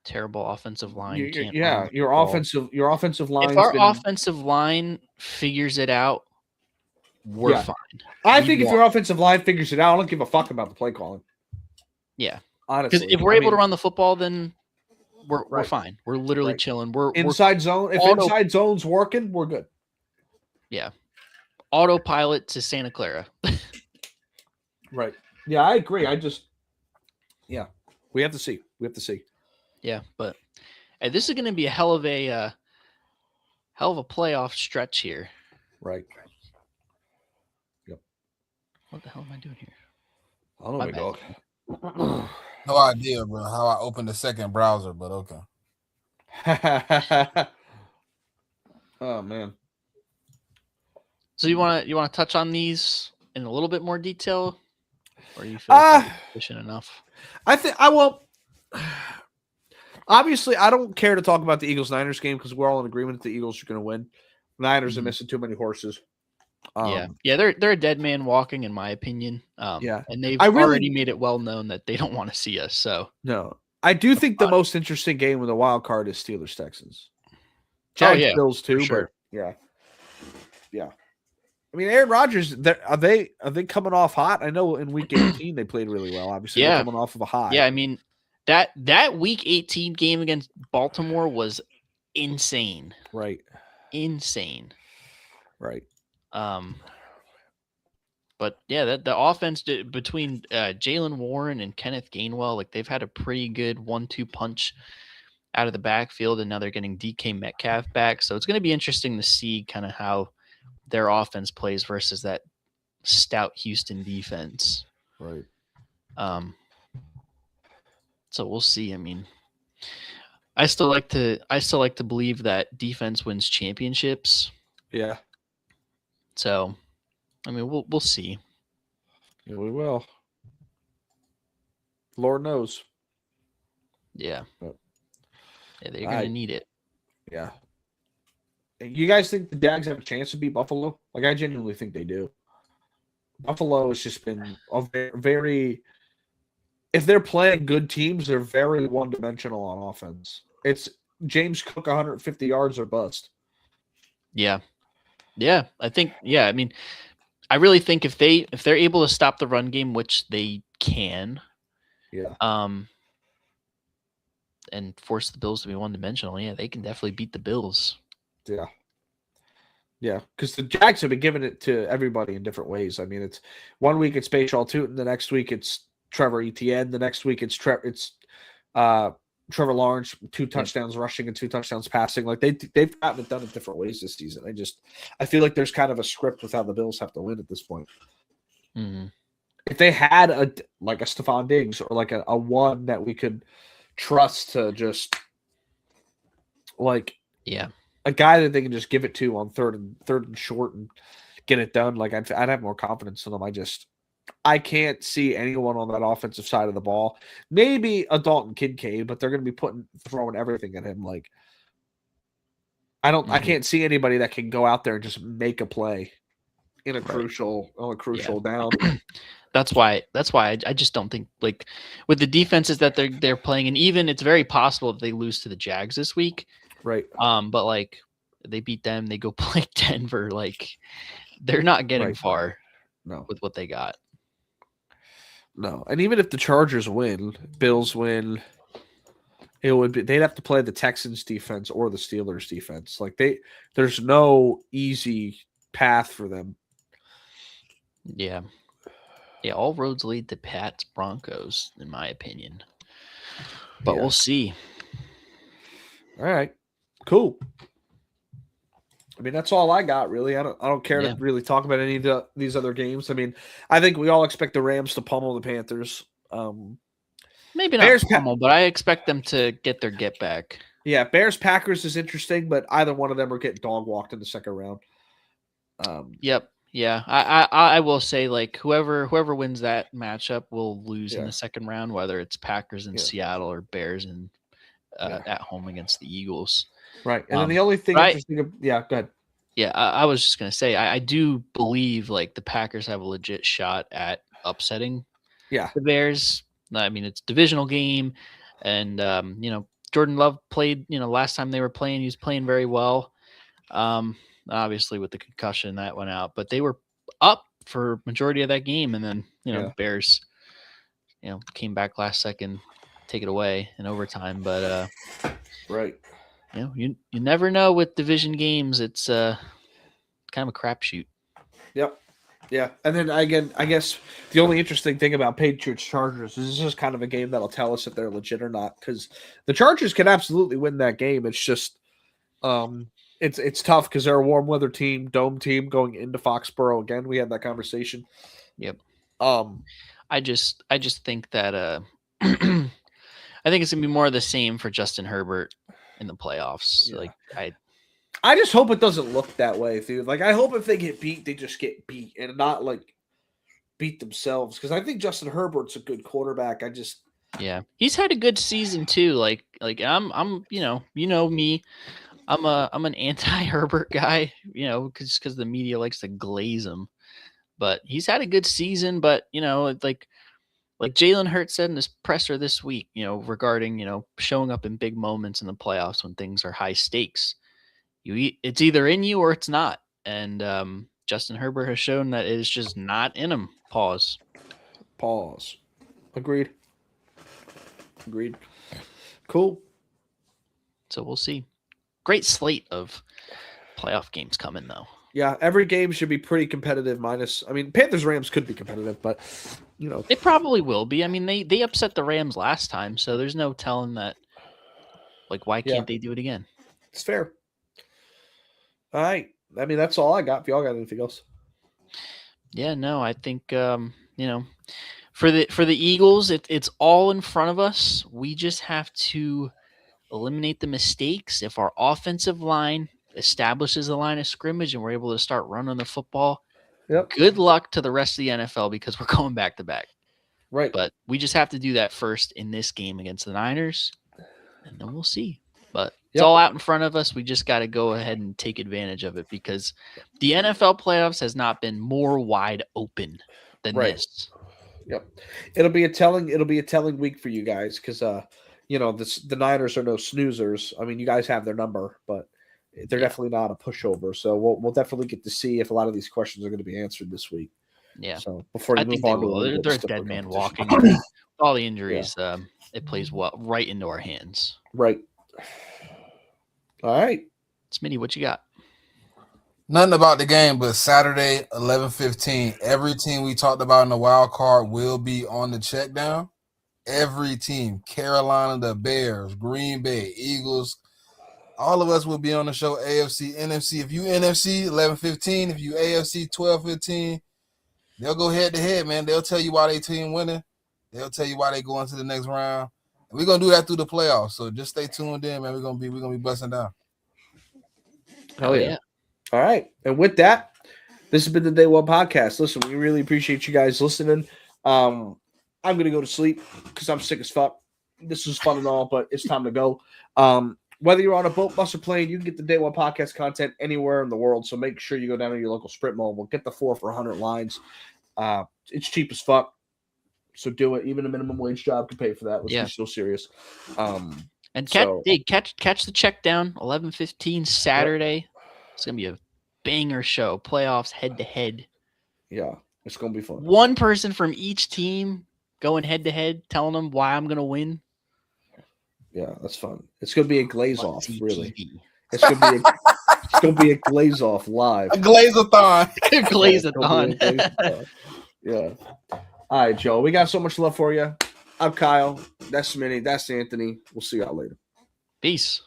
terrible offensive line. Your offensive line. If our offensive line figures it out, we're fine. I think if your offensive line figures it out, I don't give a fuck about the play calling. Yeah, honestly, because if we're able to run the football, then we're fine. We're literally chilling. We're inside zone. If inside zone's working, we're good. Yeah, autopilot to Santa Clara. Right. Yeah, I agree. We have to see. Yeah, but this is going to be a hell of a playoff stretch here. Right. Yep. What the hell am I doing here? I don't know, My my dog. No idea, bro, how I opened the second browser, but okay. Oh man. So you want to touch on these in a little bit more detail, or you feel like that's sufficient enough? I think I will. Obviously, I don't care to talk about the Eagles-Niners game because we're all in agreement that the Eagles are going to win. Niners are missing too many horses. Yeah, they're a dead man walking, in my opinion. Yeah, and they've really already made it well known that they don't want to see us. So no, I do think the most interesting game with the wild card is Steelers-Texans. Jags, Bills too, sure. But yeah. I mean, Aaron Rodgers, are they coming off hot? I know in Week 18 they played really well. Obviously, they're coming off of a high. Yeah, I mean that Week 18 game against Baltimore was insane. Right. Insane. Right. But yeah, the offense between Jalen Warren and Kenneth Gainwell, like they've had a pretty good 1-2 punch out of the backfield, and now they're getting DK Metcalf back. So it's going to be interesting to see kind of how their offense plays versus that stout Houston defense. Right. So we'll see. I mean, I still like to believe that defense wins championships. Yeah. So, I mean, we'll see. Yeah, we will. Lord knows. Yeah. But, yeah, they're gonna need it. Yeah. You guys think the Jags have a chance to beat Buffalo? Like, I genuinely think they do. Buffalo has just been a very. If they're playing good teams, they're very one-dimensional on offense. It's James Cook 150 yards or bust. Yeah. Yeah, I think. Yeah, I mean, I really think if they're able to stop the run game, which they can, yeah, and force the Bills to be one-dimensional, yeah, they can definitely beat the Bills. Yeah. Yeah, because the Jags have been giving it to everybody in different ways. I mean, it's one week it's Bashaw Tootin, the next week it's Trevor Etienne, the next week it's Trevor Trevor Lawrence, 2 touchdowns rushing and 2 touchdowns passing. Like they've gotten it done in different ways this season. I feel like there's kind of a script with how the Bills have to win at this point. Mm-hmm. If they had a Stephon Diggs or like a one that we could trust to just a guy that they can just give it to on third and short and get it done, like I'd have more confidence in them. I can't see anyone on that offensive side of the ball. Maybe a Dalton Kincaid, but they're going to be throwing everything at him. Like I can't see anybody that can go out there and just make a play in a crucial down. That's why I just don't think, like, with the defenses that they're playing, and even it's very possible that they lose to the Jags this week. Right. But like they beat them, they go play Denver. Like they're not getting far. No. With what they got. No, and even if the Chargers win, Bills win, they'd have to play the Texans defense or the Steelers defense. Like there's no easy path for them. Yeah. Yeah, all roads lead to Pats Broncos, in my opinion. But we'll see. All right. Cool. I mean, that's all I got, really. I don't care to really talk about any of these other games. I mean, I think we all expect the Rams to pummel the Panthers. Maybe not pummel, but I expect them to get their get back. Yeah, Bears-Packers is interesting, but either one of them are getting dog-walked in the second round. Yep. Yeah, I will say, like, whoever wins that matchup will lose in the second round, whether it's Packers in Seattle or Bears at home against the Eagles. Right. And then the only thing interesting – go ahead. Yeah, I was just going to say, I do believe, like, the Packers have a legit shot at upsetting the Bears. I mean, it's a divisional game, and, Jordan Love played, last time they were playing, he was playing very well. Obviously, with the concussion, that went out. But they were up for majority of that game, and then, Bears, came back last second, take it away in overtime. But right. You never know with division games. It's kind of a crapshoot. Yep. Yeah, and then again, I guess the only interesting thing about Patriots Chargers is this is kind of a game that'll tell us if they're legit or not. Because the Chargers can absolutely win that game. It's just, it's tough because they're a warm weather team, dome team going into Foxborough again. We had that conversation. Yep. Um, I just think that I think it's gonna be more of the same for Justin Herbert in the playoffs. Yeah. Like I just hope it doesn't look that way, dude. Like I hope if they get beat, they just get beat and not like beat themselves. Because I think Justin Herbert's a good quarterback. yeah, he's had a good season too. Like I'm you know me, I'm an anti Herbert guy. You know, because the media likes to glaze him. But he's had a good season. But like Jalen Hurts said in this presser this week, regarding showing up in big moments in the playoffs when things are high stakes. It's either in you or it's not. And Justin Herbert has shown that it is just not in him. Pause. Agreed. Cool. So we'll see. Great slate of playoff games coming, though. Yeah, every game should be pretty competitive. Panthers Rams could be competitive, but it probably will be. I mean, they upset the Rams last time, so there's no telling that. Like, why can't they do it again? It's fair. All right. I mean, that's all I got. If y'all got anything else? Yeah, no, I think for the Eagles, it's all in front of us. We just have to eliminate the mistakes. If our offensive line establishes a line of scrimmage and we're able to start running the football, good luck to the rest of the NFL because we're going back to back. Right. But we just have to do that first in this game against the Niners, and then we'll see. But it's all out in front of us. We just got to go ahead and take advantage of it because the NFL playoffs has not been more wide open than this. Yep. It'll be a telling week for you guys because the Niners are no snoozers. I mean, you guys have their number, but they're definitely not a pushover. So we'll definitely get to see if a lot of these questions are going to be answered this week. Yeah. So before you move on, they're a dead man walking. With all the injuries, it plays right into our hands. Right. All right. Smitty, what you got? Nothing about the game, but Saturday, 11:15. Every team we talked about in the wild card will be on the check down. Every team. Carolina, the Bears, Green Bay, Eagles. All of us will be on the show. AFC, NFC. If you NFC, 11:15. If you AFC, 12:15. They'll go head to head, man. They'll tell you why they team winning. They'll tell you why they go into the next round. And we're gonna do that through the playoffs. So just stay tuned in, man. We're gonna be busting down. Oh yeah. All right. And with that, this has been the Day One Podcast. Listen, we really appreciate you guys listening. I'm going to go to sleep because I'm sick as fuck. This was fun and all, but it's time to go. Whether you're on a boat, bus, or plane, you can get the Day One Podcast content anywhere in the world. So make sure you go down to your local Sprint Mall. We'll get the 4 for 100 lines. It's cheap as fuck. So do it. Even a minimum wage job can pay for that. Let's be so serious. And catch the check down, 11:15 Saturday. Yep. It's going to be a banger show. Playoffs head-to-head. Yeah, it's going to be fun. One person from each team going head-to-head, telling them why I'm going to win. Yeah, that's fun. It's going to be a glaze-off, really. It's going to be a glaze-off live. A glaze-a-thon. Glaze-a-thon. Yeah. All right, Joe. We got so much love for you. I'm Kyle. That's Smitty. That's Anthony. We'll see y'all later. Peace.